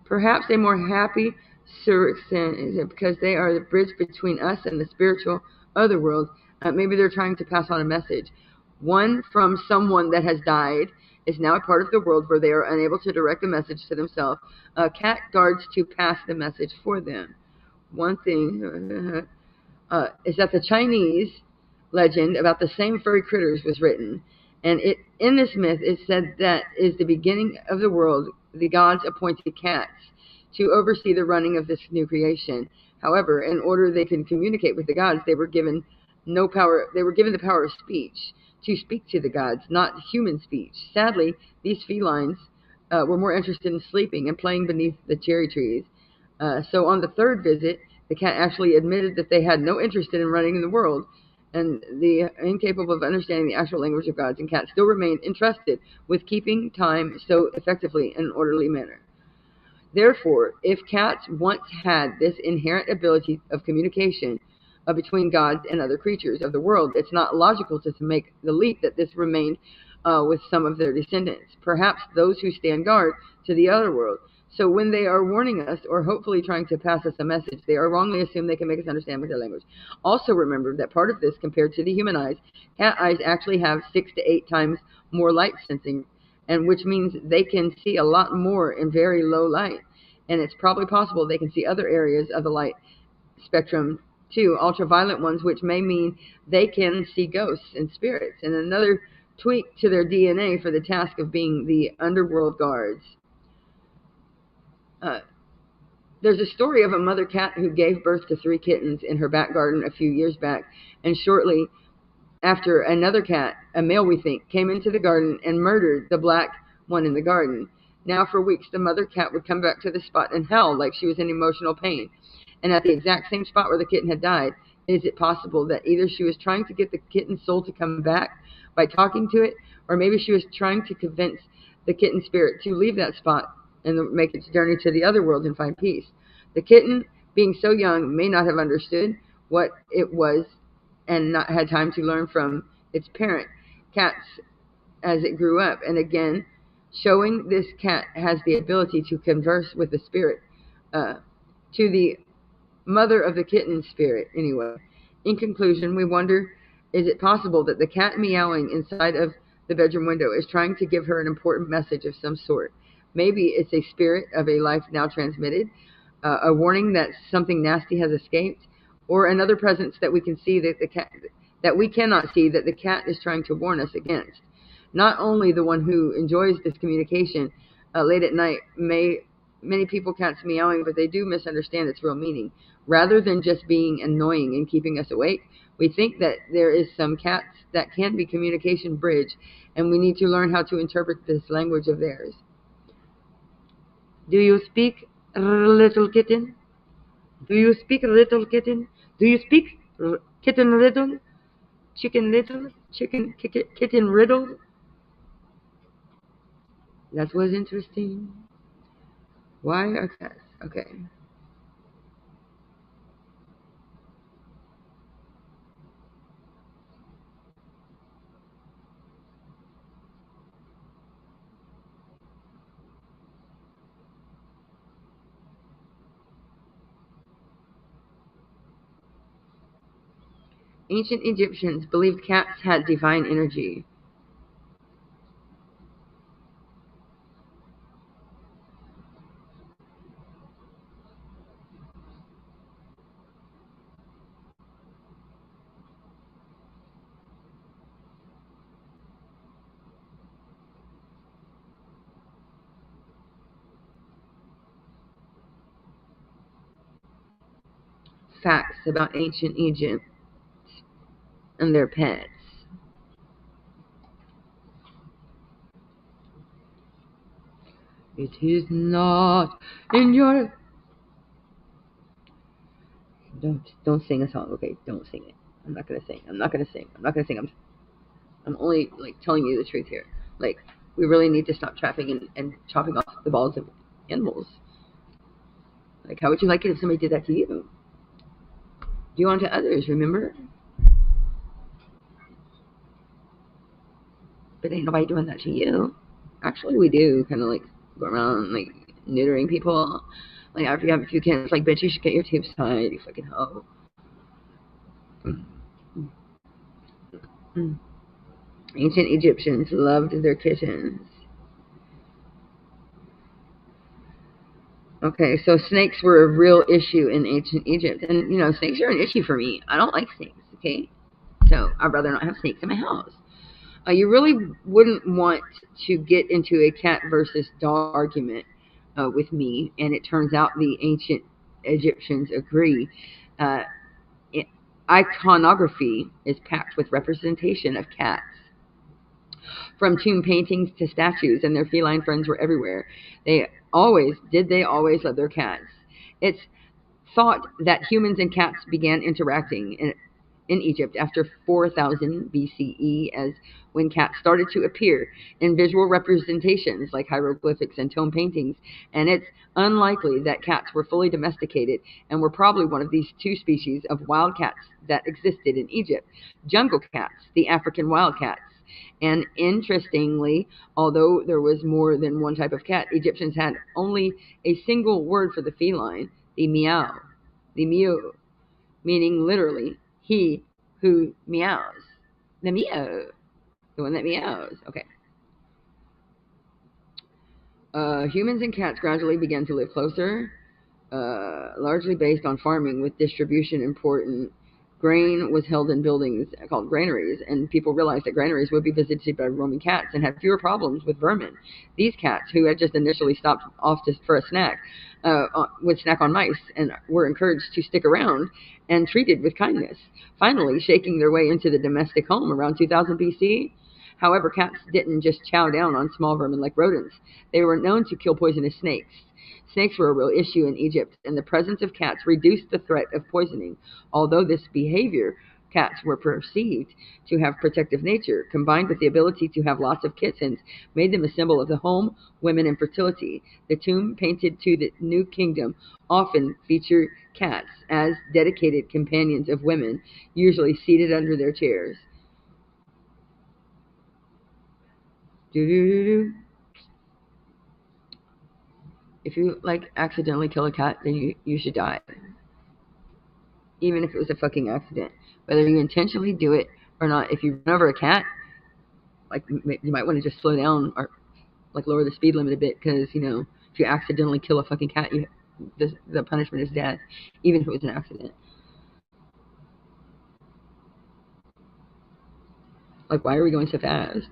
Perhaps a more happy Surixen is it because they are the bridge between us and the spiritual other world. Maybe they're trying to pass on a message. One from someone that has died is now a part of the world where they are unable to direct the message to themselves. Cat guards to pass the message for them. One thing is that the Chinese legend about the same furry critters was written. And in this myth, it said that is the beginning of the world, the gods appointed cats to oversee the running of this new creation. However, in order they can communicate with the gods, they were given no power. They were given the power of speech to speak to the gods, not human speech. Sadly, these felines were more interested in sleeping and playing beneath the cherry trees. So on the 3rd visit, the cat actually admitted that they had no interest in running in the world, and the incapable of understanding the actual language of gods and cats still remained entrusted with keeping time so effectively in an orderly manner. Therefore, if cats once had this inherent ability of communication between gods and other creatures of the world, it's not logical to make the leap that this remained with some of their descendants, perhaps those who stand guard to the other world. So when they are warning us or hopefully trying to pass us a message, they are wrongly assumed they can make us understand with their language. Also remember that part of this, compared to the human eyes, cat eyes actually have 6 to 8 times more light sensing, and which means they can see a lot more in very low light. And it's probably possible they can see other areas of the light spectrum too, ultraviolet ones, which may mean they can see ghosts and spirits, and another tweak to their DNA for the task of being the underworld guards. There's a story of a mother cat who gave birth to 3 kittens in her back garden a few years back, and shortly after, another cat, a male we think, came into the garden and murdered the black one in the garden. Now for weeks the mother cat would come back to the spot and howl like she was in emotional pain, and at the exact same spot where the kitten had died. Is it possible that either she was trying to get the kitten's soul to come back by talking to it, or maybe she was trying to convince the kitten spirit to leave that spot and make its journey to the other world and find peace? The kitten, being so young, may not have understood what it was and not had time to learn from its parent cats as it grew up. And again, showing this cat has the ability to converse with the spirit, to the mother of the kitten spirit anyway. In conclusion, we wonder, is it possible that the cat meowing inside of the bedroom window is trying to give her an important message of some sort? Maybe it's a spirit of a life now transmitted, a warning that something nasty has escaped, or another presence that we can see that we cannot see that the cat is trying to warn us against. Not only the one who enjoys this communication late at night many people cats meowing, but they do misunderstand its real meaning. Rather than just being annoying and keeping us awake, we think that there is some cats that can be communication bridge, and we need to learn how to interpret this language of theirs. Do you speak, little kitten? Do you speak, little kitten? Do you speak, kitten little? Chicken little? Chicken kitten riddle? That was interesting. Why are cats? Okay. Ancient Egyptians believed cats had divine energy. Facts about ancient Egypt and their pets. It is not in your... Don't sing a song, okay? Don't sing it. I'm not gonna sing. I'm not gonna sing. I'm not gonna sing. I'm only like telling you the truth here. Like, we really need to stop trafficking and chopping off the balls of animals. Like, how would you like it if somebody did that to you? Do unto others, remember? But ain't nobody doing that to you. Actually, we do kind of like go around like neutering people. Like, after you have a few kids, like, bitch, you should get your tubes tied, you fucking hoe. Ancient Egyptians loved their kittens. Okay, so snakes were a real issue in ancient Egypt. And, you know, snakes are an issue for me. I don't like snakes, okay? So I'd rather not have snakes in my house. You really wouldn't want to get into a cat versus dog argument with me. And it turns out the ancient Egyptians agree. Uh, Iconography is packed with representation of cats. From tomb paintings to statues, and their feline friends were everywhere. They always love their cats. It's thought that humans and cats began interacting in Egypt after 4000 BCE, as when cats started to appear in visual representations like hieroglyphics and tomb paintings, and it's unlikely that cats were fully domesticated and were probably one of these two species of wild cats that existed in Egypt: jungle cats, the African wild cats. And interestingly, although there was more than one type of cat, Egyptians had only a single word for the feline, the meow, the mew, meaning literally he who meows. The meow, the one that meows. Okay. Humans and cats gradually began to live closer, largely based on farming with distribution important. Grain was held in buildings called granaries, and people realized that granaries would be visited by roaming cats and had fewer problems with vermin. These cats, who had just initially stopped off for a snack, would snack on mice and were encouraged to stick around and treated with kindness, finally shaking their way into the domestic home around 2000 BC. However, cats didn't just chow down on small vermin like rodents. They were known to kill poisonous snakes. Snakes were a real issue in Egypt, and the presence of cats reduced the threat of poisoning. Although this behavior, cats were perceived to have protective nature, combined with the ability to have lots of kittens, made them a symbol of the home, women, and fertility. The tomb painted to the New Kingdom often feature cats as dedicated companions of women, usually seated under their chairs. Do-do-do-do. If you like accidentally kill a cat, then you should die. Even if it was a fucking accident. Whether you intentionally do it or not, if you run over a cat, like, you might want to just slow down or like lower the speed limit a bit, because, you know, if you accidentally kill a fucking cat, the punishment is death, even if it was an accident. Like, why are we going so fast?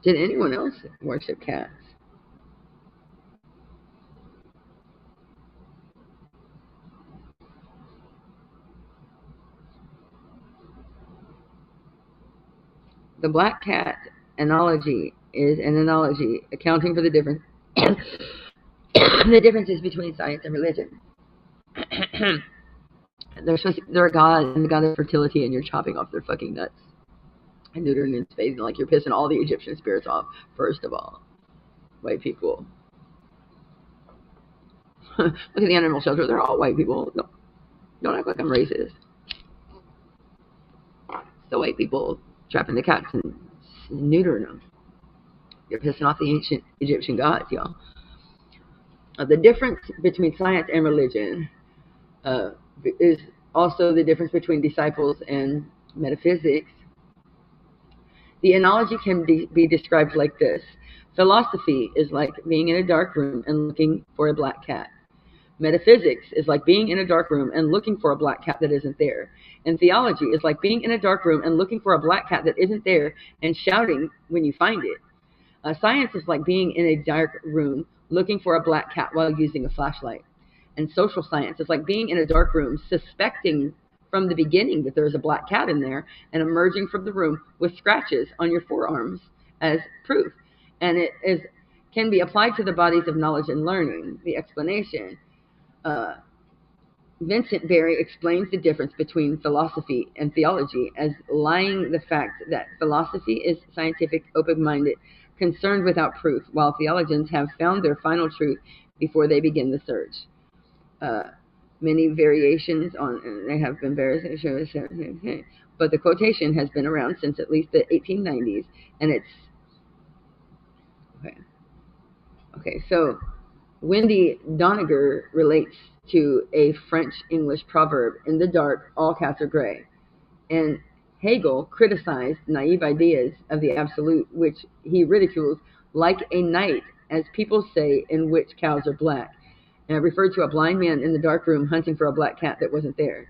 Did anyone else worship cats? The black cat analogy is an analogy accounting for the difference the differences between science and religion. They're a god, and the god of fertility, and you're chopping off their fucking nuts and neutering and spacing, like you're pissing all the Egyptian spirits off. First of all, white people. Look at the animal shelter; they're all white people. Don't act like I'm racist. It's the white people trapping the cats and neutering them. You're pissing off the ancient Egyptian gods, y'all. The difference between science and religion is also the difference between disciples and metaphysics. The analogy can be described like this. Philosophy is like being in a dark room and looking for a black cat. Metaphysics is like being in a dark room and looking for a black cat that isn't there. And theology is like being in a dark room and looking for a black cat that isn't there and shouting when you find it. Science is like being in a dark room looking for a black cat while using a flashlight. And social science is like being in a dark room suspecting from the beginning that there's a black cat in there and emerging from the room with scratches on your forearms as proof. And it can be applied to the bodies of knowledge and learning. The explanation. Vincent Berry explains the difference between philosophy and theology as lying the fact that philosophy is scientific, open-minded, concerned without proof, while theologians have found their final truth before they begin the search. Many variations on, they have been various, but the quotation has been around since at least the 1890s, and it's, okay, so Wendy Doniger relates to a French-English proverb, in the dark, all cats are gray. And Hegel criticized naive ideas of the absolute, which he ridicules, like a night, as people say, in which cows are black. And referred to a blind man in the dark room hunting for a black cat that wasn't there.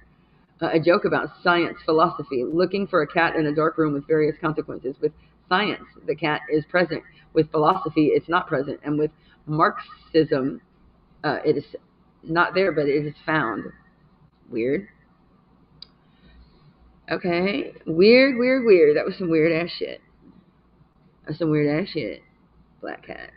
A joke about science philosophy, looking for a cat in a dark room with various consequences. With science, the cat is present. With philosophy, it's not present. And with Marxism, it is not there, but it is found. Weird. Okay. Weird. That was some weird ass shit. Black cat.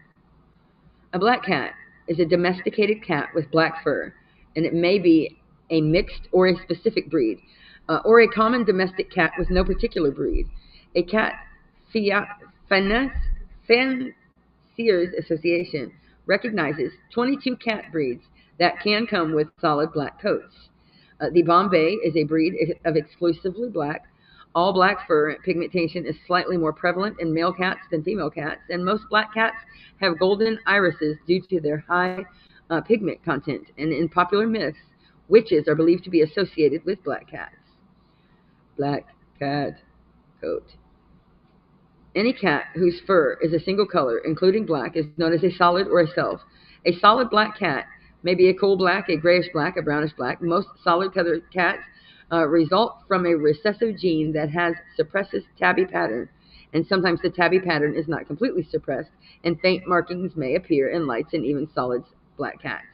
A black cat is a domesticated cat with black fur, and it may be a mixed or a specific breed, or a common domestic cat with no particular breed. A cat fanciers association recognizes 22 cat breeds that can come with solid black coats. The Bombay is a breed of exclusively black. All black fur pigmentation is slightly more prevalent in male cats than female cats, and most black cats have golden irises due to their high pigment content. And in popular myths, witches are believed to be associated with black cats. Black cat coat. Any cat whose fur is a single color, including black, is known as a solid or a self. A solid black cat may be a coal black, a grayish black, a brownish black. Most solid-colored cats result from a recessive gene that suppresses tabby pattern, and sometimes the tabby pattern is not completely suppressed, and faint markings may appear in lights and even solid black cats.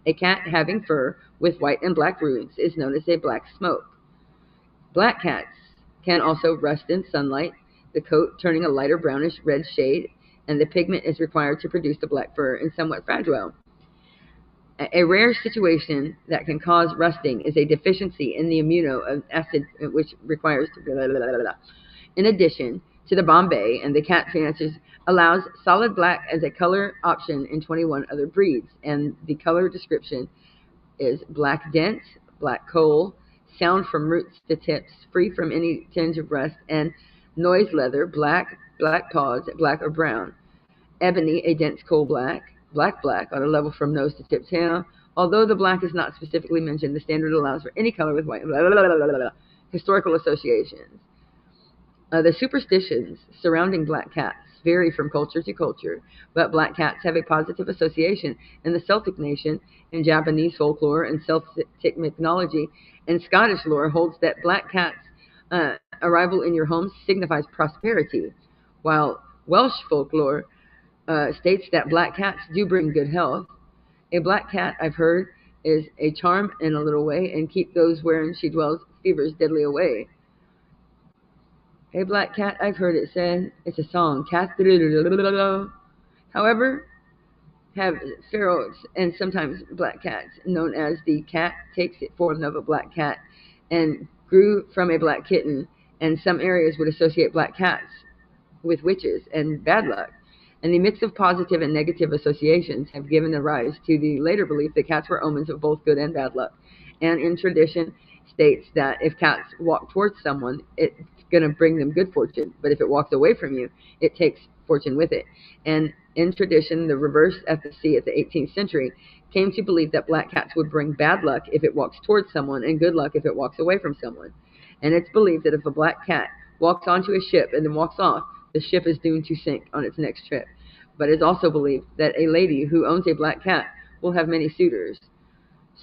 A cat having fur with white and black roots is known as a black smoke. Black cats can also rust in sunlight, the coat turning a lighter brownish red shade, and the pigment is required to produce the black fur and somewhat fragile. A rare situation that can cause rusting is a deficiency in the amino acid, which requires blah, blah, blah, blah. In addition to the Bombay, and the cat fanciers allows solid black as a color option in 21 other breeds, and the color description is black dense, black coal, sound from roots to tips, free from any tinge of rust, and noise leather, black, black paws, black or brown. Ebony, a dense coal black, black on a level from nose to tip tail. Although the black is not specifically mentioned, the standard allows for any color with white. Blah, blah, blah, blah, blah, blah. Historical associations. The superstitions surrounding black cats vary from culture to culture, but black cats have a positive association in the Celtic nation, in Japanese folklore and Celtic mythology, and Scottish lore holds that black cats' arrival in your home signifies prosperity, while Welsh folklore states that black cats do bring good health. A black cat, I've heard, is a charm in a little way, and keep those wherein she dwells fevers deadly away. Hey, black cat, I've heard it said. It's a song. Cat. However, have ferals and sometimes black cats, known as the cat takes the form of a black cat and grew from a black kitten, and some areas would associate black cats with witches and bad luck. And the mix of positive and negative associations have given rise to the later belief that cats were omens of both good and bad luck. And in tradition states that if cats walk towards someone, it's going to bring them good fortune. But if it walks away from you, it takes misfortune with it. And in tradition, the reverse ethnicity at the 18th century came to believe that black cats would bring bad luck if it walks towards someone and good luck if it walks away from someone. And it's believed that if a black cat walks onto a ship and then walks off, the ship is doomed to sink on its next trip. But it's also believed that a lady who owns a black cat will have many suitors.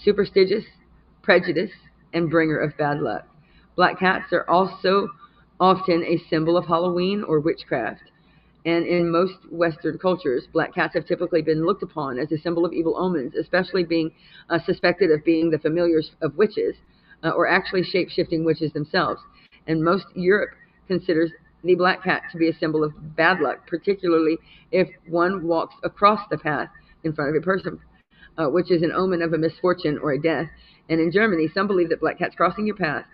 Superstitious, prejudiced, and bringer of bad luck. Black cats are also often a symbol of Halloween or witchcraft. And in most Western cultures, black cats have typically been looked upon as a symbol of evil omens, especially being suspected of being the familiars of witches, or actually shape-shifting witches themselves. And most Europe considers the black cat to be a symbol of bad luck, particularly if one walks across the path in front of a person, which is an omen of a misfortune or a death. And in Germany, some believe that black cats crossing your path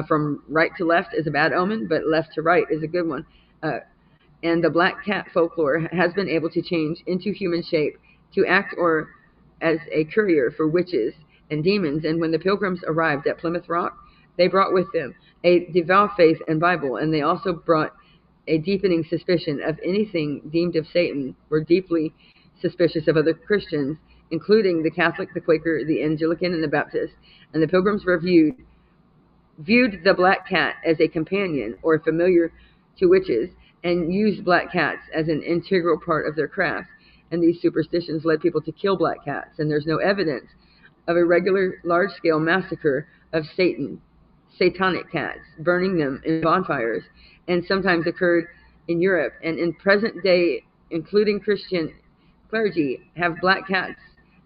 from right to left is a bad omen, but left to right is a good one. And the black cat folklore has been able to change into human shape to act or as a courier for witches and demons. And when the pilgrims arrived at Plymouth Rock, they brought with them a devout faith and Bible, and they also brought a deepening suspicion of anything deemed of Satan, were deeply suspicious of other Christians, including the Catholic, the Quaker, the Anglican, and the Baptist. And the pilgrims viewed the black cat as a companion or familiar to witches, and used black cats as an integral part of their craft. And these superstitions led people to kill black cats, and there's no evidence of a regular large-scale massacre of satanic cats, burning them in bonfires, and sometimes occurred in Europe. And in present day, including Christian clergy, have black cats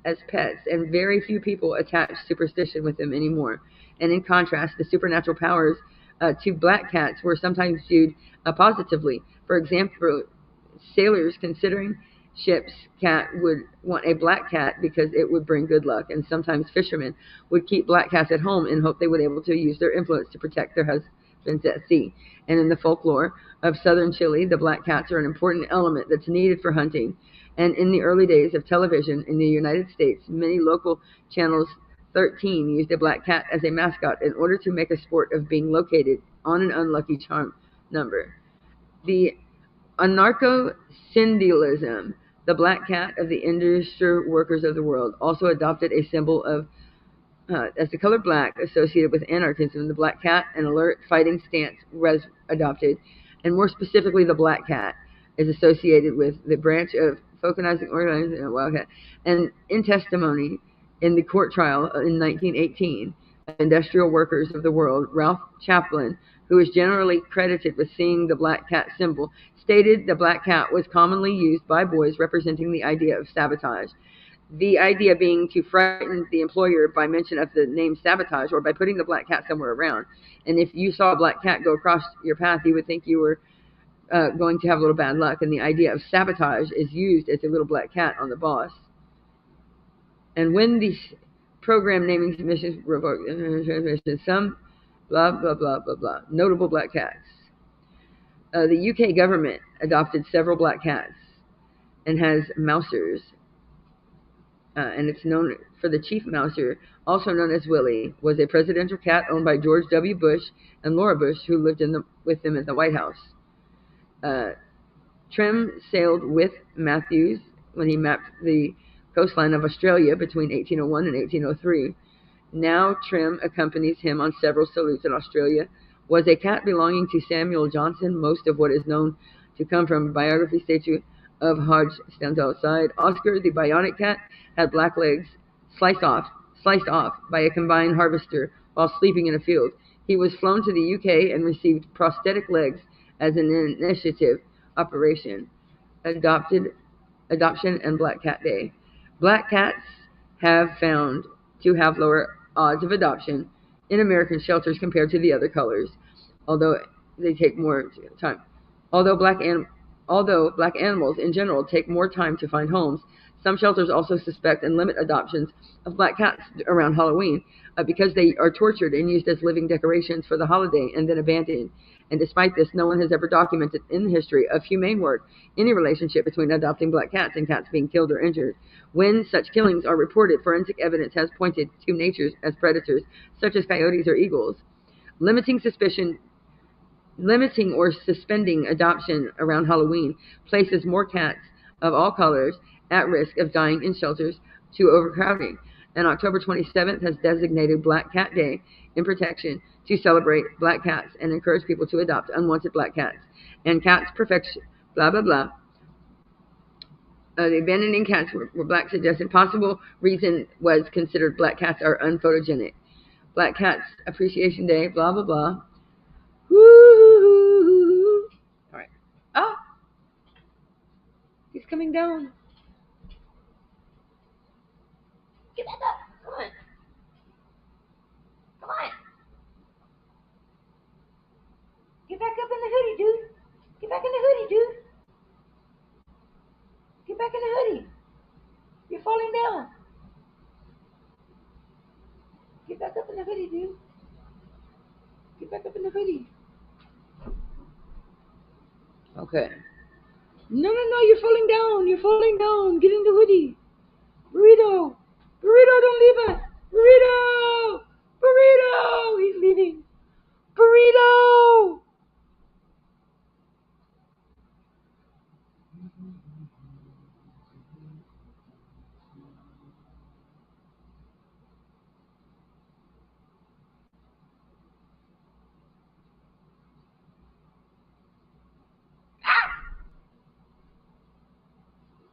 as pets, and very few people attach superstition with them anymore. And in contrast, the supernatural powers to black cats were sometimes viewed positively. For example, sailors considering ship's cat would want a black cat because it would bring good luck, and sometimes fishermen would keep black cats at home in hope they would be able to use their influence to protect their husbands at sea. And in the folklore of southern Chile, the black cats are an important element that's needed for hunting. And in the early days of television in the United States, many local channels 13 used a black cat as a mascot in order to make a sport of being located on an unlucky charm number. The anarcho-syndicalism, the black cat of the industrial workers of the world, also adopted a symbol of as the color black associated with anarchism. The black cat, an alert fighting stance, was adopted, and more specifically, the black cat is associated with the branch of Falconizing organizing wildcat. And in testimony in the court trial in 1918, industrial workers of the world, Ralph Chaplin, who is generally credited with seeing the black cat symbol, stated the black cat was commonly used by boys representing the idea of sabotage. The idea being to frighten the employer by mention of the name sabotage, or by putting the black cat somewhere around. And if you saw a black cat go across your path, you would think you were going to have a little bad luck. And the idea of sabotage is used as a little black cat on the boss. And when these program naming submissions revoked some blah, blah, blah, blah, blah, notable black cats. The UK government adopted several black cats and has mousers. And it's known for the chief mouser, also known as Willie, was a presidential cat owned by George W. Bush and Laura Bush, who lived with them at the White House. Trim sailed with Matthews when he mapped the coastline of Australia between 1801 and 1803. Now Trim accompanies him on several salutes in Australia. Was a cat belonging to Samuel Johnson. Most of what is known to come from a biography statue of Hodge stands outside. Oscar, the bionic cat, had black legs sliced off by a combine harvester while sleeping in a field. He was flown to the UK and received prosthetic legs as an initiative operation. Adoption and Black Cat Day. Black cats have found to have lower odds of adoption in American shelters compared to the other colors, although they take more time. Although black animals in general take more time to find homes, some shelters also suspect and limit adoptions of black cats around Halloween because they are tortured and used as living decorations for the holiday and then abandoned. And despite this, no one has ever documented in the history of humane work any relationship between adopting black cats and cats being killed or injured. When such killings are reported, forensic evidence has pointed to natures as predators, such as coyotes or eagles. Limiting suspicion Limiting or suspending adoption around Halloween places more cats of all colors at risk of dying in shelters to overcrowding. And October 27th has designated Black Cat Day in protection to celebrate black cats and encourage people to adopt unwanted black cats. And cats perfection, blah, blah, blah. The abandoning cats were black suggested possible reason was considered black cats are unphotogenic. Black Cats Appreciation Day, blah, blah, blah. Woo! All right. Oh, he's coming down. Get back up. Come on. Come on. Get back up in the hoodie, dude. Get back in the hoodie, dude. Get back in the hoodie. You're falling down. Get back up in the hoodie, dude. Get back up in the hoodie. Okay. No, you're falling down. You're falling down. Get in the hoodie. Burrito. Burrito, don't leave us. Burrito. Burrito. He's leaving. Burrito.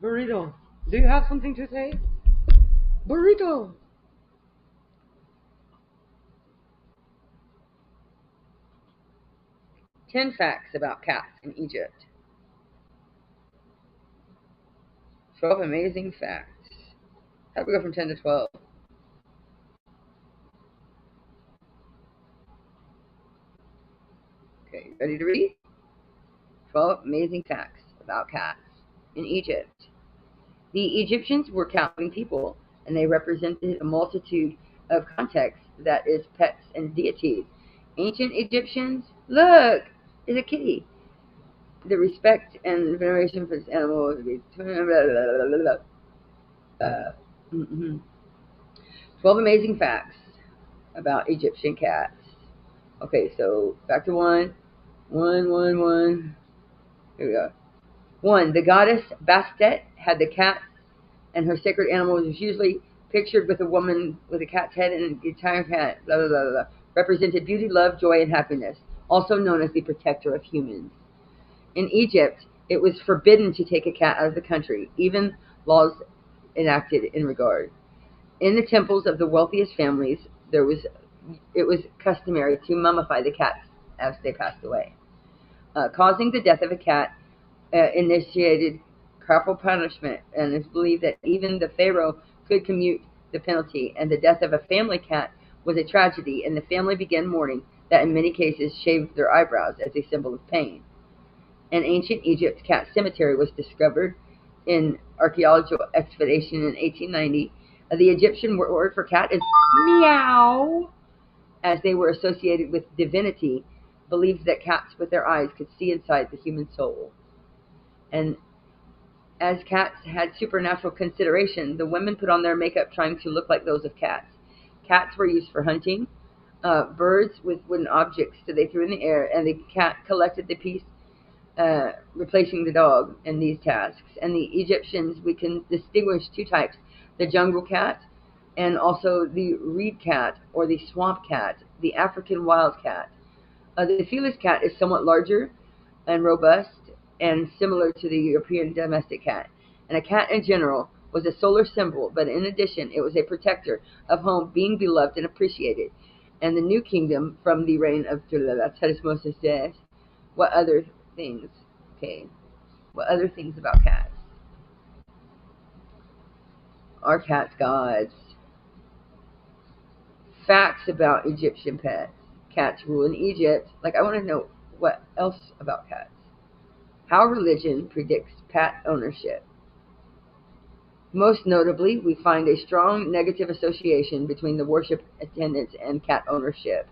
Burrito, do you have something to say? Burrito. 10 facts about cats in Egypt. 12 amazing facts. How do we go from 10 to 12? Okay, ready to read? 12 amazing facts about cats in Egypt. The Egyptians were cat-loving people, and they represented a multitude of contexts, that is, pets and deities. Ancient Egyptians, look, is a kitty. The respect and veneration for this animal. 12 amazing facts about Egyptian cats. Okay, so back to one. Here we go. 1. The goddess Bastet had the cat, and her sacred animal was usually pictured with a woman with a cat's head and an entire cat, blah, blah, blah, blah. Represented beauty, love, joy, and happiness, also known as the protector of humans. In Egypt, it was forbidden to take a cat out of the country, even laws enacted in regard. In the temples of the wealthiest families, it was customary to mummify the cats as they passed away. Causing the death of a cat initiated corporal punishment, and it's believed that even the pharaoh could commute the penalty, and the death of a family cat was a tragedy, and the family began mourning that in many cases shaved their eyebrows as a symbol of pain. An ancient Egypt cat cemetery was discovered in archaeological excavation in 1890. The Egyptian word for cat is meow, as they were associated with divinity, believed that cats with their eyes could see inside the human soul. And as cats had supernatural consideration, the women put on their makeup trying to look like those of cats. Cats were used for hunting. Birds with wooden objects that they threw in the air, and the cat collected the piece, replacing the dog in these tasks. And the Egyptians, we can distinguish two types, the jungle cat and also the reed cat or the swamp cat, the African wild cat. The Felis cat is somewhat larger and robust and similar to the European domestic cat. And a cat in general was a solar symbol, but in addition, it was a protector of home, being beloved and appreciated. And the New Kingdom from the reign of Tutmosis says, what other things? Okay, what other things about cats? Are cats gods? Facts about Egyptian pets. Cats rule in Egypt. Like, I want to know what else about cats. How religion predicts pet ownership. Most notably, we find a strong negative association between the worship attendance and cat ownership.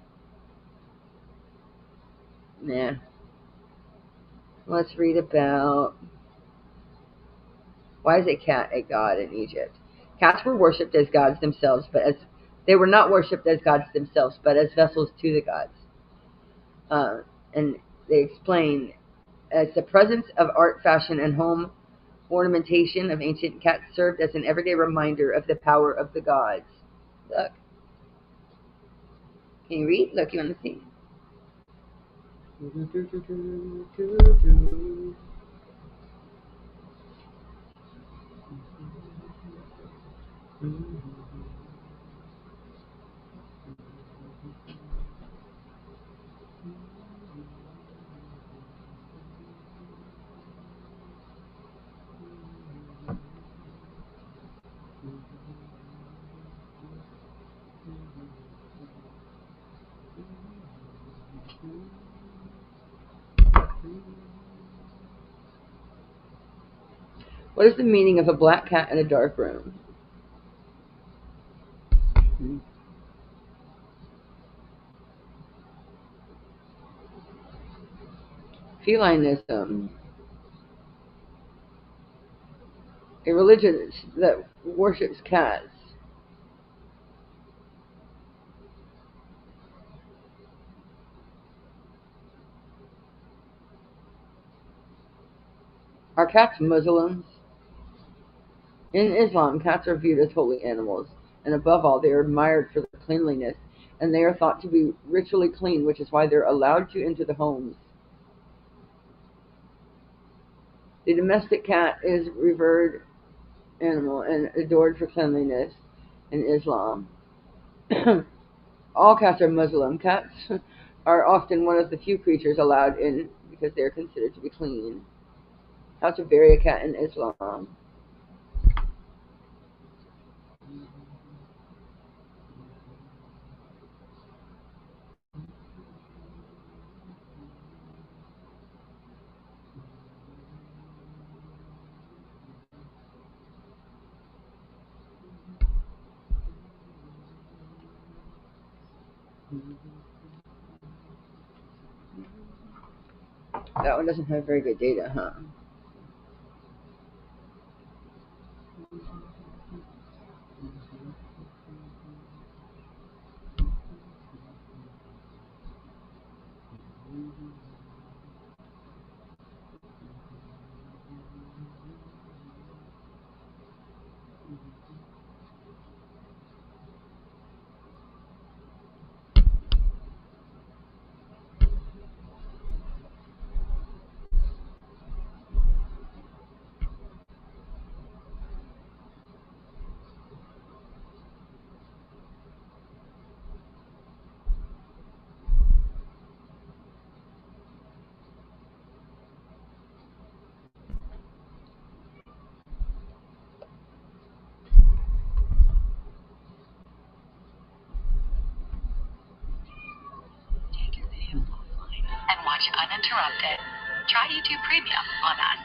Nah. Let's read about why is a cat a god in Egypt. Cats were worshipped as gods themselves, but as they were not worshipped as gods themselves, but as vessels to the gods. And they explain as the presence of art, fashion, and home ornamentation of ancient cats served as an everyday reminder of the power of the gods. Look. Can you read? Look, you want to see? What is the meaning of a black cat in a dark room? Felinism, a religion that worships cats. Are cats Muslims? In Islam, cats are viewed as holy animals, and above all, they are admired for their cleanliness, and they are thought to be ritually clean, which is why they're allowed to enter the homes. The domestic cat is a revered animal and adored for cleanliness in Islam. All cats are Muslim. Cats are often one of the few creatures allowed in because they are considered to be clean. How to bury a cat in Islam. That one doesn't have very good data, huh? And watch uninterrupted. Try YouTube Premium on us.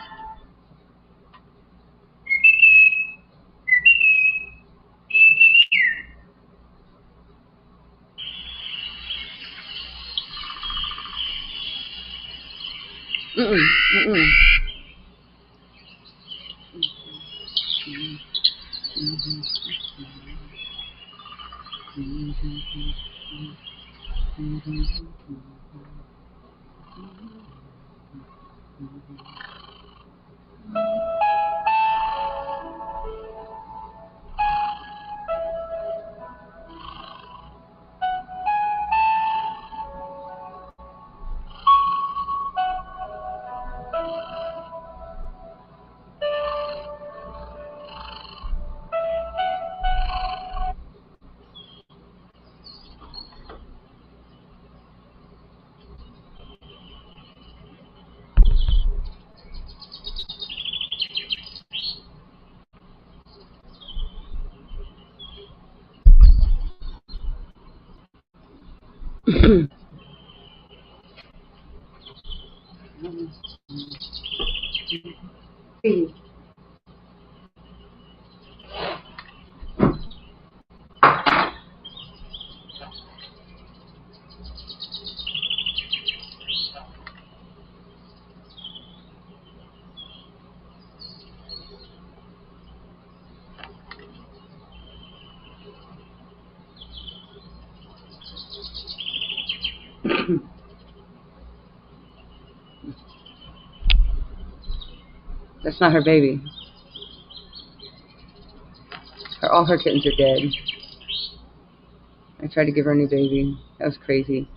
That's not her baby. All her kittens are dead. I tried to give her a new baby. That was crazy.